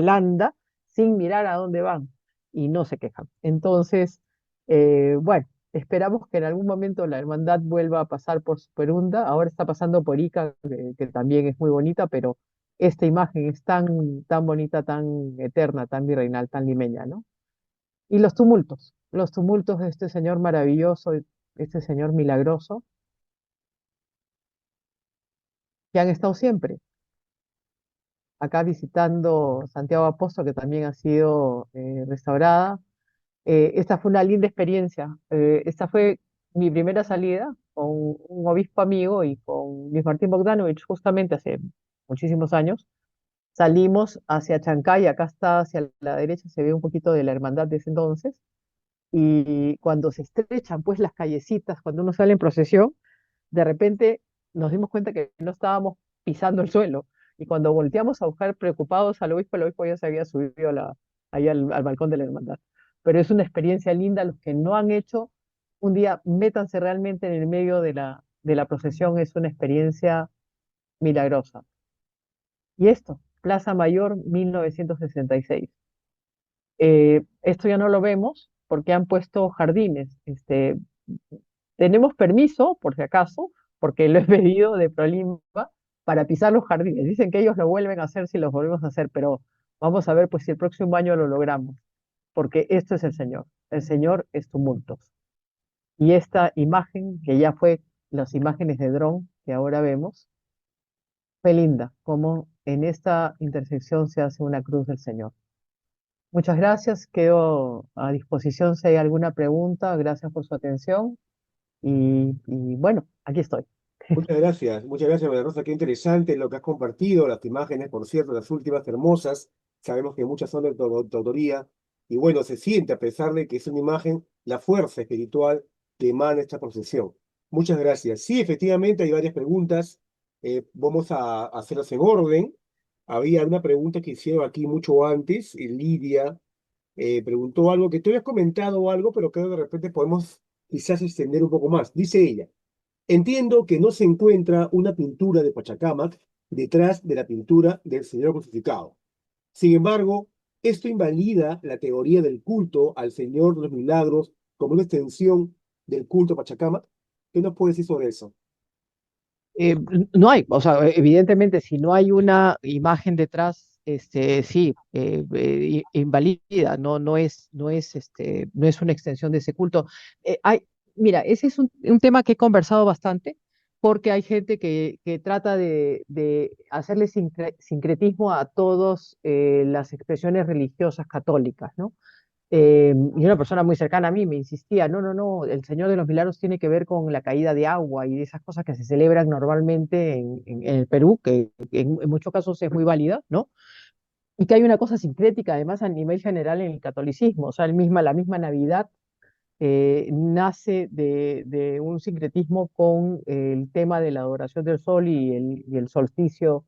anda sin mirar a dónde van y no se quejan. Entonces, bueno, esperamos que en algún momento la hermandad vuelva a pasar por Superunda. Ahora está pasando por Ica, que también es muy bonita, pero esta imagen es tan bonita, tan eterna, tan virreinal, tan limeña, ¿no? Y los tumultos de este señor maravilloso, este señor milagroso, que han estado siempre acá visitando Santiago Apóstol, que también ha sido restaurada. Esta fue una linda experiencia. Esta fue mi primera salida con un obispo amigo y con Luis Martín Bogdanovich, justamente hace muchísimos años. Salimos hacia Chancay, acá está hacia la derecha, se ve un poquito de la hermandad de ese entonces. Y cuando se estrechan pues las callecitas, cuando uno sale en procesión, de repente nos dimos cuenta que no estábamos pisando el suelo. Y cuando volteamos a buscar preocupados al obispo, el obispo ya se había subido ahí al balcón de la hermandad. Pero es una experiencia linda. Los que no han hecho, un día métanse realmente en el medio de la procesión, es una experiencia milagrosa. Y esto, Plaza Mayor 1966. Esto ya no lo vemos porque han puesto jardines. Tenemos permiso, por si acaso, porque lo he pedido de Prolimba, para pisar los jardines. Dicen que ellos lo vuelven a hacer si los volvemos a hacer, pero vamos a ver pues si el próximo año lo logramos, porque esto es el Señor. El Señor es tumultos. Y esta imagen, que ya fue las imágenes de dron que ahora vemos, fue linda, como en esta intersección se hace una cruz del Señor. Muchas gracias, quedo a disposición si hay alguna pregunta. Gracias por su atención y bueno, aquí estoy. Muchas gracias, María Rosa, qué interesante lo que has compartido, las imágenes, por cierto, las últimas hermosas, sabemos que muchas son de tu autoría, y bueno, se siente, a pesar de que es una imagen, la fuerza espiritual que emana esta procesión. Muchas gracias. Sí, efectivamente, hay varias preguntas, vamos a hacerlas en orden. Había una pregunta que hicieron aquí mucho antes, Lidia preguntó algo que tú habías comentado algo, pero creo que de repente podemos quizás extender un poco más. Dice ella. Entiendo que no se encuentra una pintura de Pachacamac detrás de la pintura del Señor crucificado. Sin embargo, esto invalida la teoría del culto al Señor de los Milagros como una extensión del culto a Pachacamac. ¿Qué nos puedes decir sobre eso? No hay, o sea, evidentemente, si no hay una imagen detrás, sí, invalida, no es una extensión de ese culto. Mira, ese es un tema que he conversado bastante, porque hay gente que trata de hacerle sincretismo a todas las expresiones religiosas católicas, ¿no? Y una persona muy cercana a mí me insistía, no, no, no, el Señor de los Milagros tiene que ver con la caída de agua y de esas cosas que se celebran normalmente en el Perú, que en muchos casos es muy válida, ¿no? Y que hay una cosa sincrética además a nivel general en el catolicismo, o sea, la misma Navidad nace de un sincretismo con el tema de la adoración del sol y el solsticio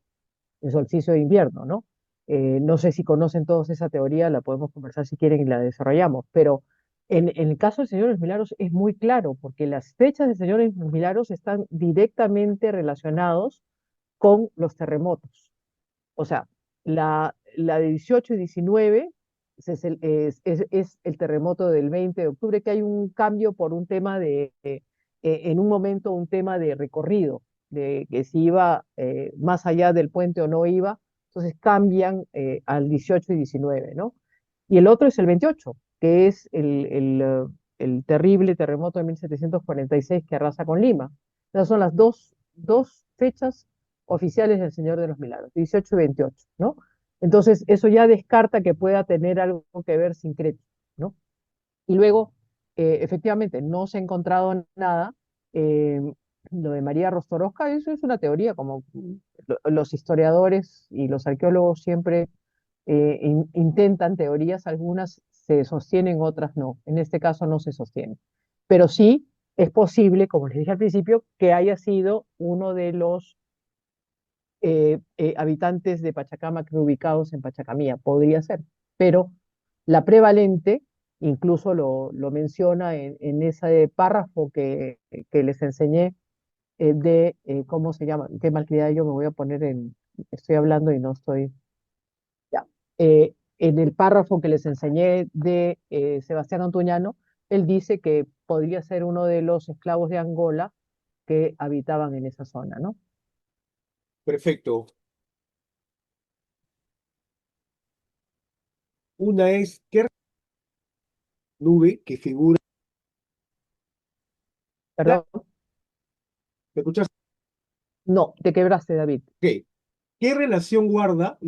de invierno, ¿no? No sé si conocen todos esa teoría, la podemos conversar si quieren y la desarrollamos, pero En el caso del Señor de los Milagros es muy claro, porque las fechas del Señor de los Milagros están directamente relacionados con los terremotos. O sea, la de 18 y 19 es el terremoto del 20 de octubre, que hay un cambio por un tema en un momento, un tema de recorrido, de que si iba más allá del puente o no iba, entonces cambian al 18 y 19, ¿no? Y el otro es el 28, que es el terrible terremoto de 1746 que arrasa con Lima. Esas son las dos fechas oficiales del Señor de los Milagros, 18 y 28, ¿no? Entonces, eso ya descarta que pueda tener algo que ver sincrético, ¿no? Y luego, efectivamente, no se ha encontrado nada. eh, lo de María Rostorowska, eso es una teoría, como los historiadores y los arqueólogos siempre intentan teorías, algunas se sostienen, otras no. En este caso no se sostiene. Pero sí es posible, como les dije al principio, que haya sido uno de los habitantes de Pachacamac ubicados en Pachacamía, podría ser, pero la prevalente incluso lo menciona en ese párrafo que les enseñé ¿cómo se llama? Qué malcriada yo me voy a poner estoy hablando y no estoy, ya. En el párrafo que les enseñé de Sebastián Antuñano, él dice que podría ser uno de los esclavos de Angola que habitaban en esa zona, ¿no? Perfecto. Una es, ¿qué nube que figura? ¿Perdón? ¿Me escuchas? No, te quebraste, David. Ok. ¿Qué relación guarda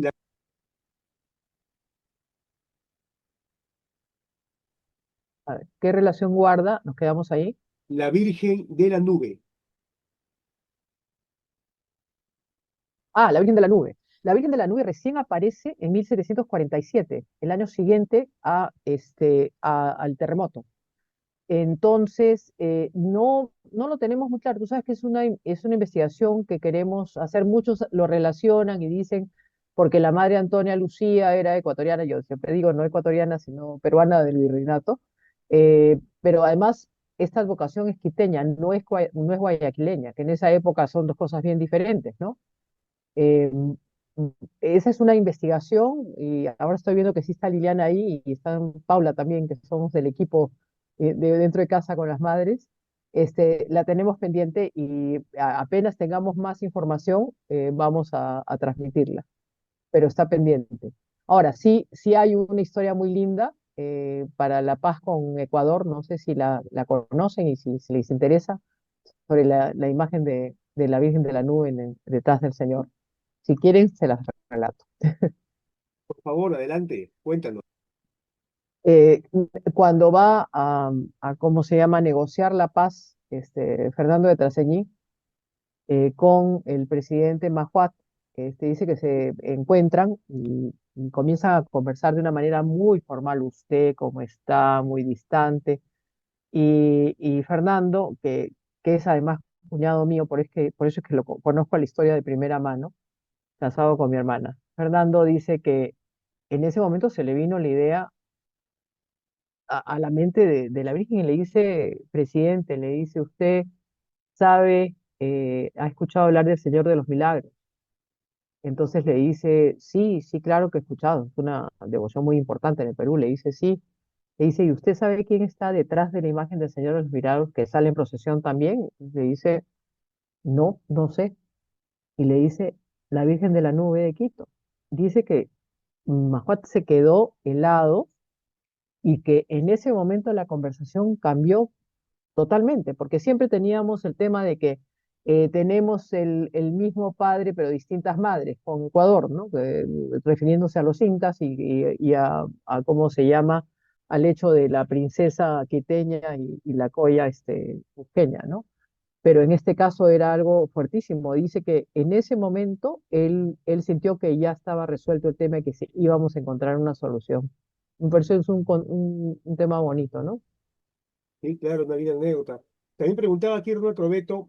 A ver, ¿qué relación guarda? Nos quedamos ahí. la Virgen de la Nube? Ah, la Virgen de la Nube. La Virgen de la Nube recién aparece en 1747, el año siguiente al terremoto. Entonces, no lo tenemos muy claro. Tú sabes que es una investigación que queremos hacer. Muchos lo relacionan y dicen, porque la madre Antonia Lucía era ecuatoriana, yo siempre digo no ecuatoriana, sino peruana del virreinato. Pero además, esta advocación es quiteña, no es guayaquileña, que en esa época son dos cosas bien diferentes, ¿no? Eh, Esa es una investigación y ahora estoy viendo que sí está Liliana ahí y está Paula también, que somos del equipo de dentro de casa con las madres. La tenemos pendiente y apenas tengamos más información, vamos a transmitirla, pero está pendiente. Ahora, sí hay una historia muy linda para la paz con Ecuador, no sé si la conocen y si les interesa, sobre la imagen de la Virgen de la Nube detrás del Señor. Si quieren, se las relato. Por favor, adelante, cuéntanos. Eh, Cuando va ¿cómo se llama?, negociar la paz, Fernando de Traseñí, con el presidente Mahuat, dice que se encuentran y comienzan a conversar de una manera muy formal, usted, cómo está, muy distante, y Fernando, que es además cuñado mío, por eso es que conozco la historia de primera mano, casado con mi hermana. Fernando dice que en ese momento se le vino la idea a la mente de la Virgen y le dice, presidente, le dice, usted sabe, ha escuchado hablar del Señor de los Milagros. Entonces le dice, sí, sí, claro que he escuchado, es una devoción muy importante en el Perú. Le dice, sí. Le dice, ¿y usted sabe quién está detrás de la imagen del Señor de los Milagros que sale en procesión también? Le dice, no, no sé. Y le dice, la Virgen de la Nube de Quito. Dice que Mahuat se quedó helado y que en ese momento la conversación cambió totalmente, porque siempre teníamos el tema de que tenemos el mismo padre, pero distintas madres, con Ecuador, ¿no? Refiriéndose a los incas y cómo se llama, al hecho de la princesa quiteña y la coya cusqueña, ¿no? Pero en este caso era algo fuertísimo. Dice que en ese momento él sintió que ya estaba resuelto el tema y que íbamos a encontrar una solución. Me parece es un tema bonito, ¿no? Sí, claro, una linda anécdota. También preguntaba aquí Roberto Beto,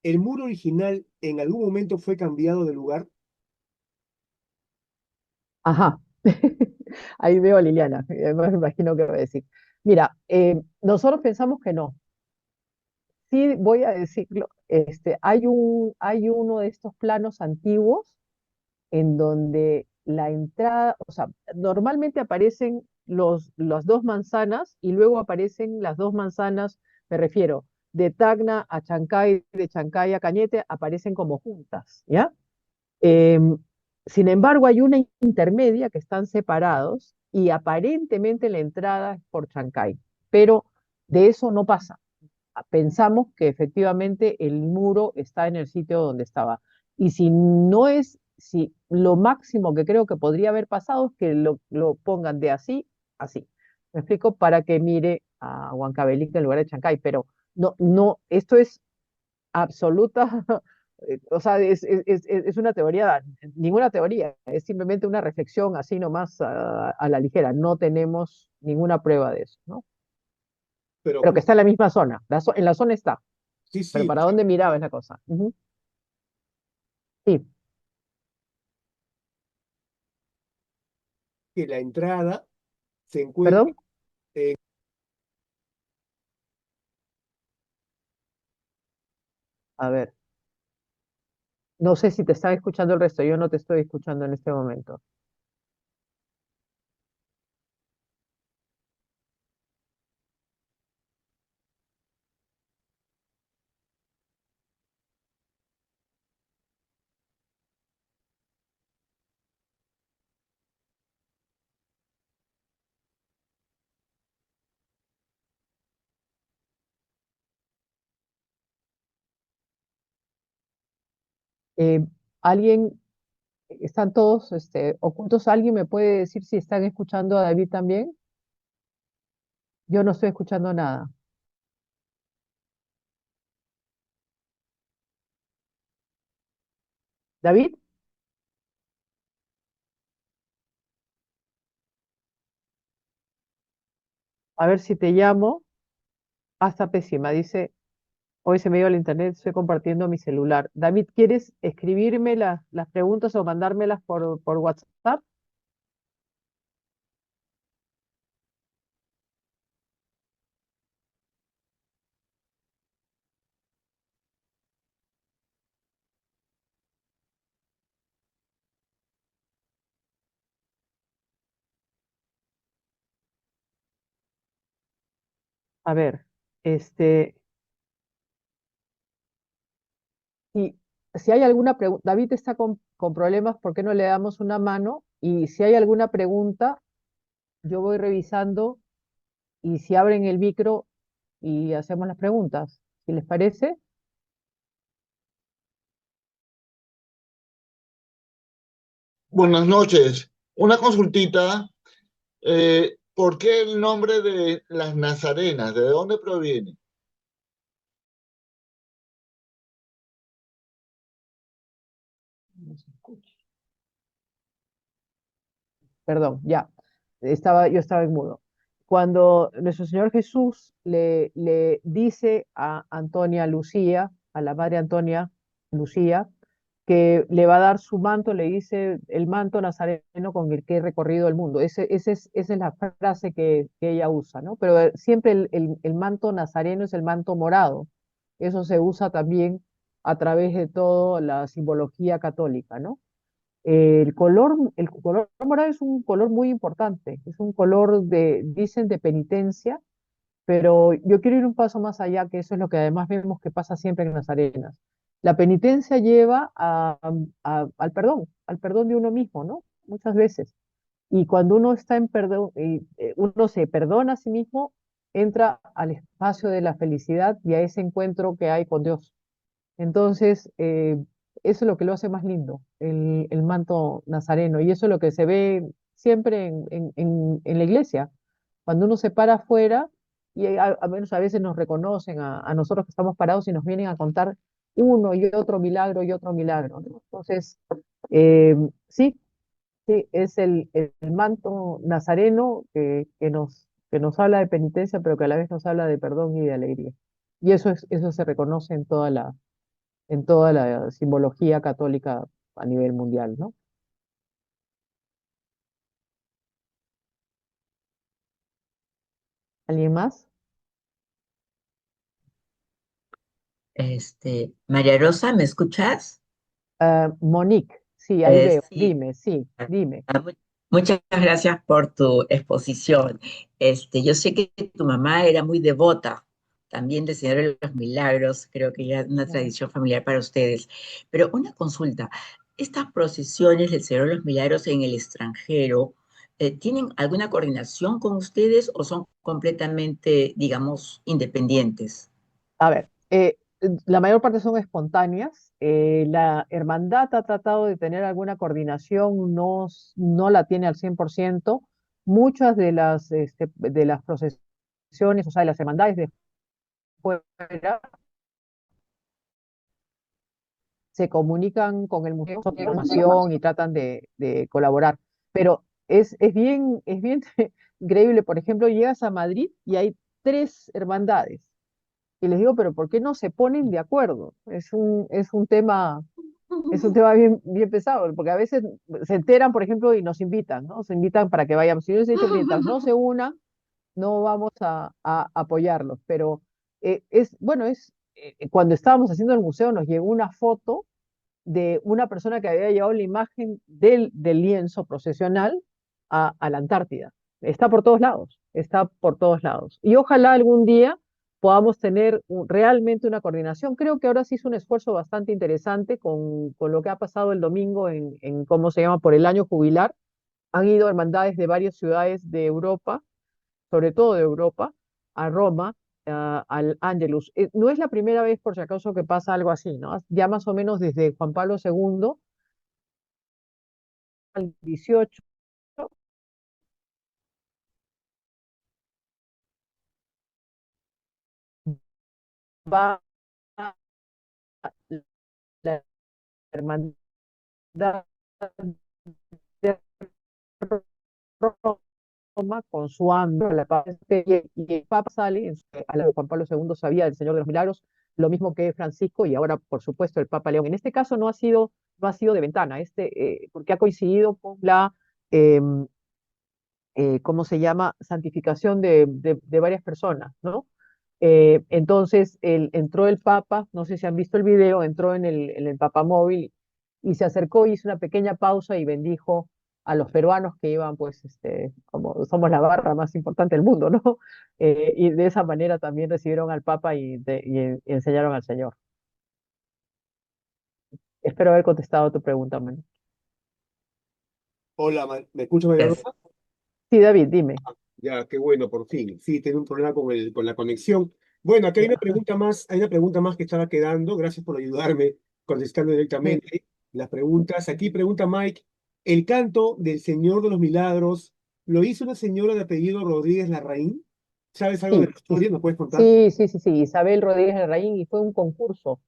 ¿el muro original en algún momento fue cambiado de lugar? Ajá. Ahí veo a Liliana, me imagino que va a decir. Mira, nosotros pensamos que no. Sí, voy a decirlo, hay uno de estos planos antiguos en donde la entrada, o sea, normalmente aparecen las dos manzanas y luego aparecen las dos manzanas, me refiero, de Tacna a Chancay, de Chancay a Cañete, aparecen como juntas, ¿ya? Em, Sin embargo, hay una intermedia que están separados y aparentemente la entrada es por Chancay, pero de eso no pasa. Pensamos que efectivamente el muro está en el sitio donde estaba. Y si no es, si lo máximo que creo que podría haber pasado es que lo pongan de así, así. Me explico, para que mire a Huancavelica en lugar de Chancay, pero no, no, esto es absoluta, o sea, es una teoría, ninguna teoría, es simplemente una reflexión así nomás a la ligera. No tenemos ninguna prueba de eso, ¿no? Pero Pero que está en la misma zona, en la zona está. sí, Pero sí, o ¿para sea, dónde miraba es la cosa? Ujú. Sí, que la entrada se encuentra perdón. en... A ver, no sé si te están escuchando el resto, yo no te estoy escuchando en este momento. Eh, ¿Alguien, están todos ocultos? ¿Alguien me puede decir si están escuchando a David también? Yo no estoy escuchando nada. David, a ver si te llamo. Ah, está pésima, dice, hoy se me dio el internet, estoy compartiendo mi celular. David, ¿quieres escribirme las preguntas o mandármelas por WhatsApp? A ver, este, Y si hay alguna pregunta, David está con problemas, ¿por qué no le damos una mano? Y si hay alguna pregunta, yo voy revisando y si abren el micro y hacemos las preguntas, si les parece. Buenas noches. Una consultita. ¿Por qué el nombre de las Nazarenas? ¿De dónde proviene? No se escucha. Perdón, ya, yo estaba en mudo. Cuando nuestro Señor Jesús le dice a Antonia Lucía, a la Madre Antonia Lucía, que le va a dar su manto, le dice el manto nazareno con el que he recorrido el mundo. Esa es la frase que ella usa, ¿no? Pero siempre el manto nazareno es el manto morado. Eso se usa también a través de toda la simbología católica, ¿no? El color morado es un color muy importante, es un color dicen, de penitencia, pero yo quiero ir un paso más allá, que eso es lo que además vemos que pasa siempre en las arenas. La penitencia lleva al perdón de uno mismo, ¿no? Muchas veces. Y cuando uno está en perdón, uno se perdona a sí mismo, entra al espacio de la felicidad y a ese encuentro que hay con Dios. Entonces, eso es lo que lo hace más lindo, el manto nazareno, y eso es lo que se ve siempre en la iglesia. Cuando uno se para afuera, y a menos a veces nos reconocen a nosotros que estamos parados y nos vienen a contar uno y otro milagro, ¿no? Entonces, eh, sí, sí, es el manto nazareno que nos habla de penitencia, pero que a la vez nos habla de perdón y de alegría. Y eso se reconoce en toda la simbología católica a nivel mundial, ¿no? ¿Alguien más? María Rosa, ¿me escuchas? Monique, sí, ahí veo. Sí. Dime, sí, dime. Ah, mu- Muchas gracias por tu exposición. Yo sé que tu mamá era muy devota también del Señor de los Milagros, creo que ya es una Ujú. tradición familiar para ustedes. Pero una consulta, ¿estas procesiones del Señor de los Milagros en el extranjero tienen alguna coordinación con ustedes o son completamente, digamos, independientes? A ver, la mayor parte son espontáneas. La hermandad ha tratado de tener alguna coordinación, no, no la tiene al 100%. Muchas de las procesiones, o sea, de las hermandades de fuera, se comunican con el museo con información y tratan de colaborar. Pero es bien increíble. Por ejemplo, llegas a Madrid y hay tres hermandades. Y les digo, pero ¿por qué no se ponen de acuerdo? Es un tema bien, bien pesado, porque a veces se enteran, por ejemplo, y nos invitan, ¿no? Se invitan para que vayamos. Y yo les he dicho, mientras no se unan, no vamos a apoyarlos. Pero bueno, cuando estábamos haciendo el museo nos llegó una foto de una persona que había llevado la imagen del lienzo procesional a la Antártida. Está por todos lados, está por todos lados. Y ojalá algún día podamos tener realmente una coordinación. Creo que ahora sí es un esfuerzo bastante interesante con lo que ha pasado el domingo ¿cómo se llama?, por el año jubilar. Han ido hermandades de varias ciudades de Europa, sobre todo de Europa, a Roma, al Angelus. No es la primera vez, por si acaso, que pasa algo así, ¿no? Ya más o menos desde Juan Pablo II al 18 va la hermandad de Roma con su AMBO, y el Papa sale, Juan Pablo II sabía del Señor de los Milagros, lo mismo que Francisco y ahora, por supuesto, el Papa León. En este caso no ha sido de ventana, porque ha coincidido con eh, ¿cómo se llama?, santificación de varias personas, ¿no? Entonces entró el Papa, no sé si han visto el video, entró en el Papamóvil y se acercó, hizo una pequeña pausa y bendijo a los peruanos que iban, pues, como somos la barra más importante del mundo, ¿no? Y de esa manera también recibieron al Papa y enseñaron al Señor. Espero haber contestado tu pregunta, Manu. Hola, ¿me escucha María Yes. Rosa? Sí, David, dime. Ya, qué bueno, por fin. Sí, tengo un problema con la conexión. Bueno, acá Ya. hay una pregunta más que estaba quedando. Gracias por ayudarme contestando Sí, directamente las preguntas. Aquí pregunta Mike, ¿el canto del Señor de los Milagros lo hizo una señora de apellido Rodríguez Larraín? ¿Sabes algo de sí, la historia? ¿Nos puedes contar? sí, sí, sí, sí, Isabel Rodríguez Larraín, y fue un concurso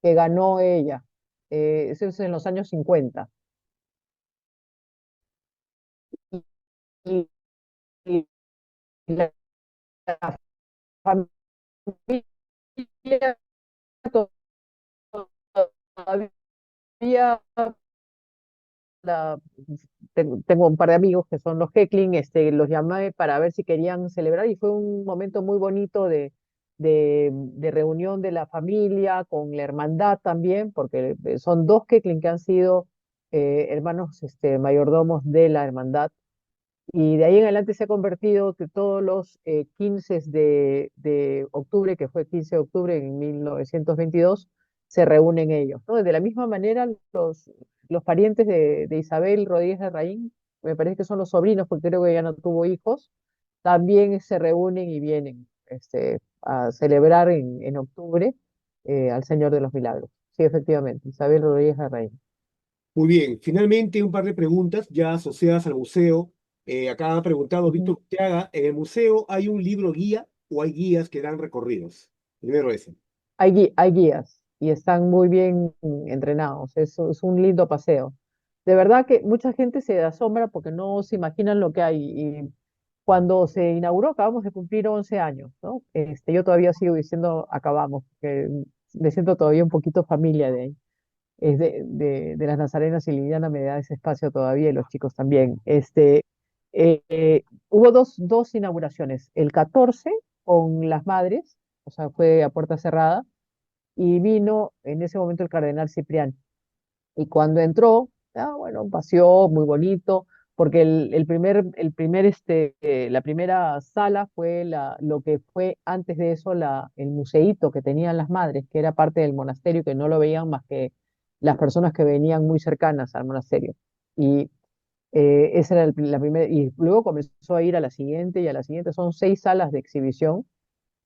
que ganó ella. Eso es en los años 50. Y, y la familia todavía, la- tengo un par de amigos que son los Heckling, los llamé para ver si querían celebrar y fue un momento muy bonito de reunión de la familia, con la hermandad también, porque son dos Heckling que han sido hermanos mayordomos de la hermandad. Y de ahí en adelante se ha convertido que todos los 15 de octubre, que fue 15 de octubre en 1922, se reúnen ellos, ¿no? De la misma manera, los parientes de Isabel Rodríguez de Raín, me parece que son los sobrinos, porque creo que ella no tuvo hijos, también se reúnen y vienen a celebrar en octubre al Señor de los Milagros. Sí, efectivamente, Isabel Rodríguez de Raín. Muy bien, finalmente un par de preguntas ya asociadas al museo. Acá ha preguntado Ujú. Víctor Urteaga, ¿en el museo hay un libro guía o hay guías que dan recorridos? Primero ese. Hay guías y están muy bien entrenados. Es un lindo paseo. De verdad que mucha gente se asombra porque no se imaginan lo que hay. Y cuando se inauguró, acabamos de cumplir 11 años, ¿no? Yo todavía sigo diciendo acabamos, porque me siento todavía un poquito familia de ahí. Es de las Nazarenas, y Liliana me da ese espacio todavía y los chicos también. Hubo hubo dos inauguraciones, el 14 con las madres, o sea, fue a puerta cerrada, y vino en ese momento el cardenal Ciprián. Y cuando entró, bueno, paseó muy bonito, porque la primera sala fue lo que fue antes de eso el museíto que tenían las madres, que era parte del monasterio, que no lo veían más que las personas que venían muy cercanas al monasterio. Y esa era la primera, y luego comenzó a ir a la siguiente y a la siguiente. Son 6 salas de exhibición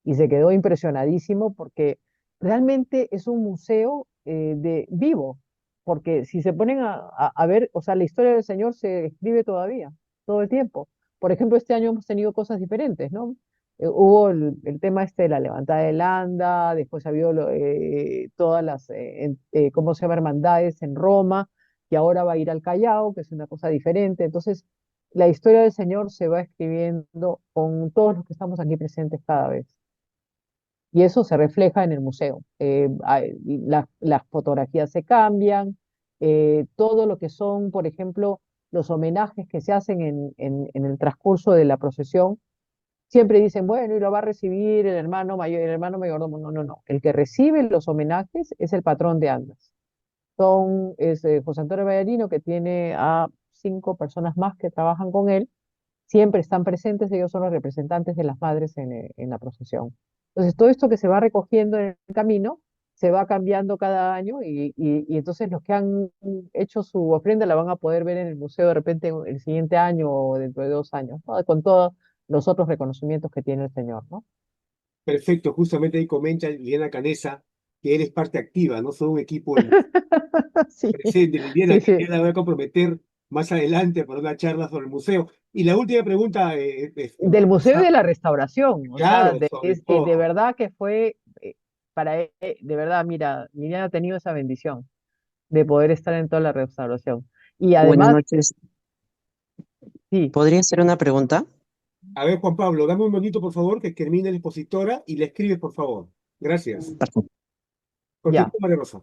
y se quedó impresionadísimo porque realmente es un museo de vivo, porque si se ponen a ver, o sea, la historia del Señor se escribe todavía, todo el tiempo. Por ejemplo, este año hemos tenido cosas diferentes, ¿no? Hubo el tema este de la levantada de Landa, después ha habido todas las, ¿cómo se llama?, hermandades en Roma, y ahora va a ir al Callao, que es una cosa diferente. Entonces, la historia del Señor se va escribiendo con todos los que estamos aquí presentes cada vez. Y eso se refleja en el museo. Las fotografías se cambian, todo lo que son, por ejemplo, los homenajes que se hacen en el transcurso de la procesión, siempre dicen, bueno, y lo va a recibir el hermano mayor, el hermano mayordomo. No, no, no. El que recibe los homenajes es el patrón de Andas. Es José Antonio Vallarino, que tiene a 5 personas más que trabajan con él, siempre están presentes, ellos son los representantes de las madres en la procesión. Entonces, todo esto que se va recogiendo en el camino se va cambiando cada año y entonces los que han hecho su ofrenda la van a poder ver en el museo de repente el siguiente año o dentro de 2 años, ¿no? Con todos los otros reconocimientos que tiene el señor, ¿no? Perfecto, justamente ahí comenta Liliana Canesa que eres parte activa, no solo un equipo del Sí, presente. Liliana, sí, que sí. ya la voy a comprometer más adelante para una charla sobre el museo. Y la última pregunta, Del Museo y Rosa, de la Restauración, o sea, claro, sobre de todo. verdad que fue, de verdad, mira, Liliana ha tenido esa bendición de poder estar en toda la restauración. Y Buenas además, noches. sí, ¿Podría hacer una pregunta? A ver, Juan Pablo, dame un minutito, por favor, que termine la expositora y le escribes, por favor. Gracias. Perfecto. Continúa, ya. María Rosa.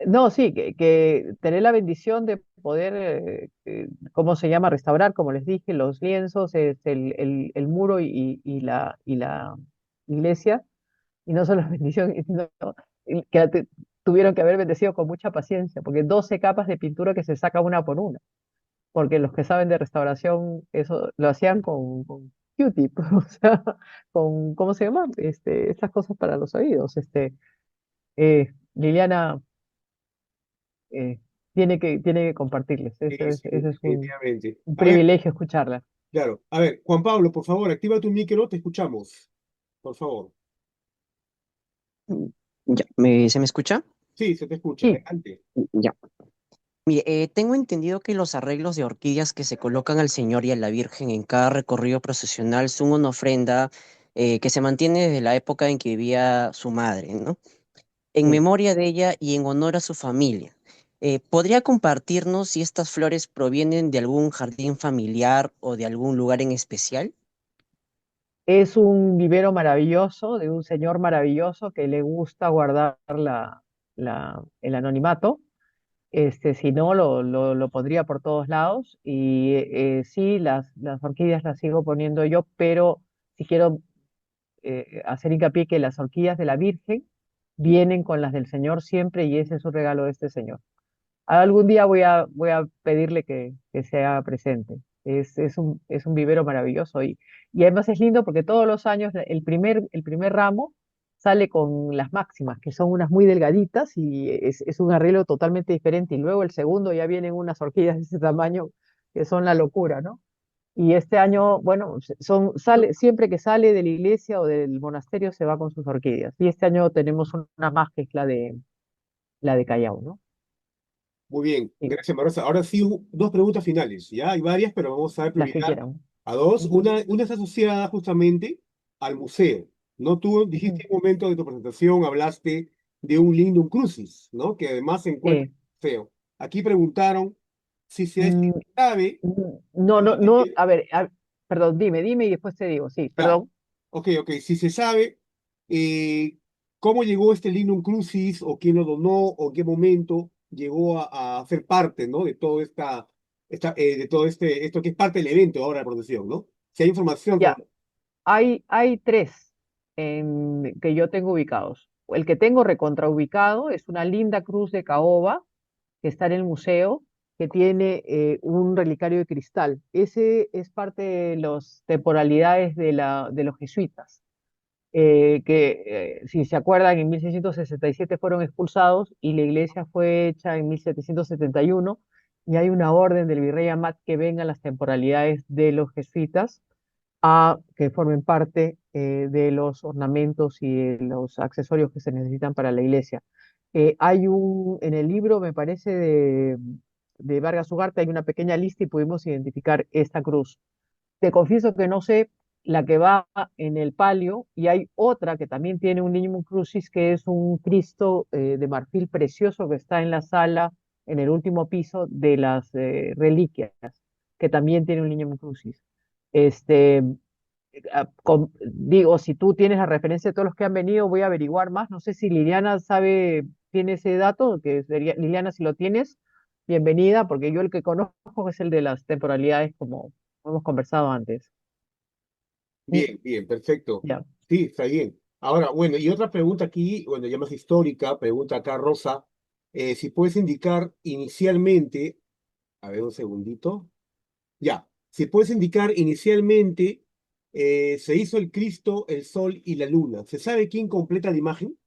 No, sí, que tener la bendición de poder, ¿cómo se llama? Restaurar, como les dije, los lienzos, el muro y la iglesia, y no solo bendición, sino que tuvieron que haber bendecido con mucha paciencia, porque 12 capas de pintura que se saca una por una, porque los que saben de restauración, eso lo hacían con Q-tip, o sea, ¿cómo se llama? Estas cosas para los oídos. Liliana eh, tiene que compartirles. Sí, sí, Ese es definitivamente. un A ver, privilegio escucharla. claro. A ver, Juan Pablo, por favor, activa tu micro, te escuchamos. Por favor. Mm, Ya, ¿se me escucha? Sí, se te escucha. Sí, Adelante. Ya. Mire, tengo entendido que los arreglos de orquídeas que se colocan al Señor y a la Virgen en cada recorrido procesional son una ofrenda que se mantiene desde la época en que vivía su madre, ¿no? En sí. memoria de ella y en honor a su familia. ¿Podría compartirnos si estas flores provienen de algún jardín familiar o de algún lugar en especial? Es un vivero maravilloso de un señor maravilloso que le gusta guardar el anonimato. Si no, lo pondría por todos lados. Y sí, las orquídeas las sigo poniendo yo, pero si quiero hacer hincapié que las orquídeas de la Virgen vienen con las del Señor siempre y ese es un regalo de este Señor. Algún día voy a pedirle que sea presente. Es un vivero maravilloso y además es lindo porque todos los años el primer ramo sale con las máximas, que son unas muy delgaditas y es un arreglo totalmente diferente. Y luego el segundo ya vienen unas orquídeas de ese tamaño que son la locura, ¿no? Y este año, bueno, siempre que sale de la iglesia o del monasterio se va con sus orquídeas. Y este año tenemos una más que es la de Callao, ¿no? Muy bien, Sí, gracias, Marosa. Ahora sí, dos preguntas finales. Ya hay varias, pero vamos a dar las que prioridad quieran. a dos. Ujú. Una está asociada justamente al museo. ¿No? Tú dijiste Ujú. en un momento de tu presentación, hablaste de un Lindum Crucis, ¿no? Que además se encuentra en Sí. el museo. Aquí preguntaron si Mm, sabe no, de no, dónde no, a ver, perdón, dime y después te digo, sí, ya. perdón. Ok, ok. Si se sabe eh, cómo llegó este Linum Crucis, o quién lo donó, o en qué momento llegó a ser parte, ¿no? De todo de todo esto que es parte del evento ahora de la procesión, ¿no? Si hay información Ya, hay tres que yo tengo ubicados. El que tengo recontraubicado es una linda cruz de caoba que está en el museo, que tiene un relicario de cristal. Ese es parte de las temporalidades de los jesuitas, si se acuerdan, en 1667 fueron expulsados y la iglesia fue hecha en 1771 y hay una orden del virrey Amat que vengan las temporalidades de los jesuitas a que formen parte de los ornamentos y de los accesorios que se necesitan para la iglesia. En el libro, me parece, de Vargas Ugarte, hay una pequeña lista y pudimos identificar esta cruz. Te confieso que no sé la que va en el palio y hay otra que también tiene un Lignum Crucis, que es un Cristo de marfil precioso que está en la sala, en el último piso de las reliquias, que también tiene un Lignum Crucis. Este, digo, si tú tienes la referencia de todos los que han venido, voy a averiguar más. No sé si Liliana tiene ese dato, que sería, Liliana, si lo tienes, bienvenida, porque yo el que conozco es el de las temporalidades, como hemos conversado antes. bien, bien, perfecto. Ya. Sí, está bien. Ahora, bueno, y otra pregunta aquí, bueno, ya más histórica, pregunta acá Rosa, si puedes indicar inicialmente, a ver un segundito, ya, si puedes indicar inicialmente, se hizo el Cristo, el Sol y la Luna. ¿Se sabe quién completa la imagen?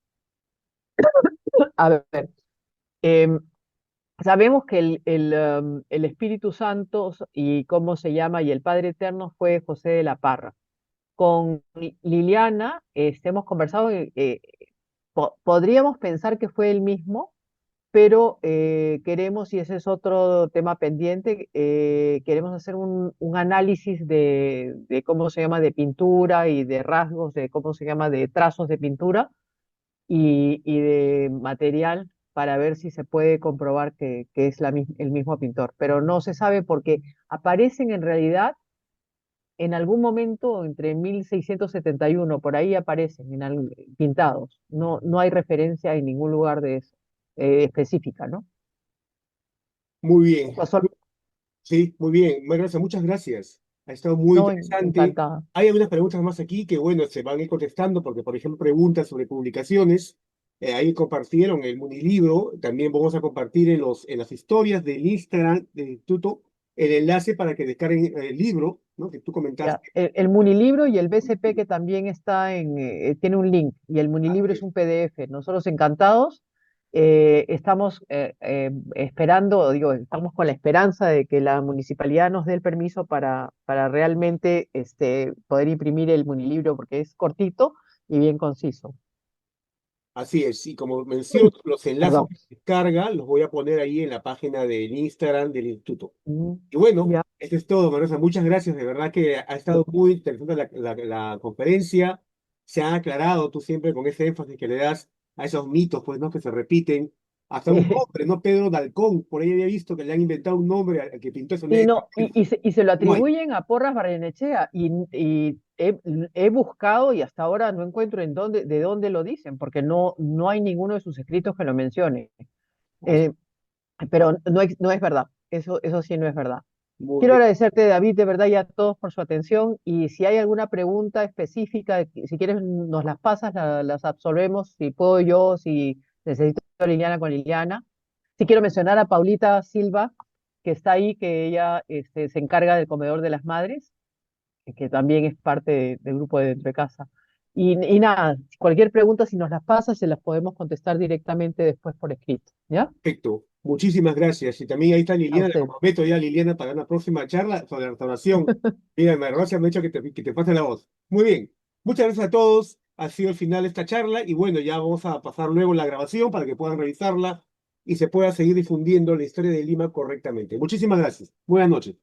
A ver, em, sabemos que el Espíritu Santo y cómo se llama y el Padre Eterno fue José de la Parra. Con Liliana, hemos conversado, podríamos pensar que fue el mismo, pero queremos, y ese es otro tema pendiente, queremos hacer un análisis de cómo se llama, de pintura y de rasgos, de cómo se llama, de trazos de pintura y de material para ver si se puede comprobar que es el mismo pintor. Pero no se sabe porque aparecen en realidad en algún momento entre 1671, por ahí aparecen pintados. No hay referencia en ningún lugar de eso, específica, ¿no? Muy bien. Pues son- Sí, muy bien. Muchas gracias. Ha estado muy no, interesante. encantada. Hay algunas preguntas más aquí que, bueno, se van a ir contestando porque, por ejemplo, preguntas sobre publicaciones. Ahí compartieron el Munilibro. También vamos a compartir en las historias del Instagram del Instituto el enlace para que descarguen el libro, ¿no? Que tú Ya, comentaste. el Munilibro y el BCP que también tiene un link y el Munilibro es un PDF. Nosotros encantados estamos esperando, digo, estamos con la esperanza de que la municipalidad nos dé el permiso para realmente poder imprimir el Munilibro porque es cortito y bien conciso. Así es, y como menciono, los enlaces Perdón. de descarga los voy a poner ahí en la página del Instagram del Instituto. Mm, Y bueno, ya. eso es todo, Marosa. Muchas gracias. De verdad que ha estado muy interesante la conferencia. Se ha aclarado tú siempre con ese énfasis que le das a esos mitos, pues, ¿no? Que se repiten. Hasta un nombre, ¿no? Pedro Dalcón. Por ahí había visto que le han inventado un nombre al que pintó eso. Y, no, y se lo No hay. atribuyen a Porras Barrenechea y he buscado y hasta ahora no encuentro de dónde lo dicen, porque no hay ninguno de sus escritos que lo mencione. Eh, pero no es verdad, eso sí no es verdad. Muy Quiero bien. agradecerte, David, de verdad y a todos por su atención y si hay alguna pregunta específica, si quieres nos las pasas, las absolvemos, si puedo yo, si necesito a Liliana con Liliana. Sí quiero mencionar a Paulita Silva, que está ahí, que ella se encarga del comedor de las madres, que también es parte del grupo de Dentro de Casa. Y nada, cualquier pregunta, si nos las pasas, se las podemos contestar directamente después por escrito, ¿ya? Perfecto. Muchísimas gracias. Y también ahí está A Liliana. Le usted. comprometo ya a Liliana para una próxima charla sobre la restauración. Mira, gracias, me ha hecho que te pase la voz. Muy bien. Muchas gracias a todos. Ha sido el final de esta charla y bueno, ya vamos a pasar luego la grabación para que puedan revisarla y se pueda seguir difundiendo la historia de Lima correctamente. Muchísimas gracias. Buenas noches.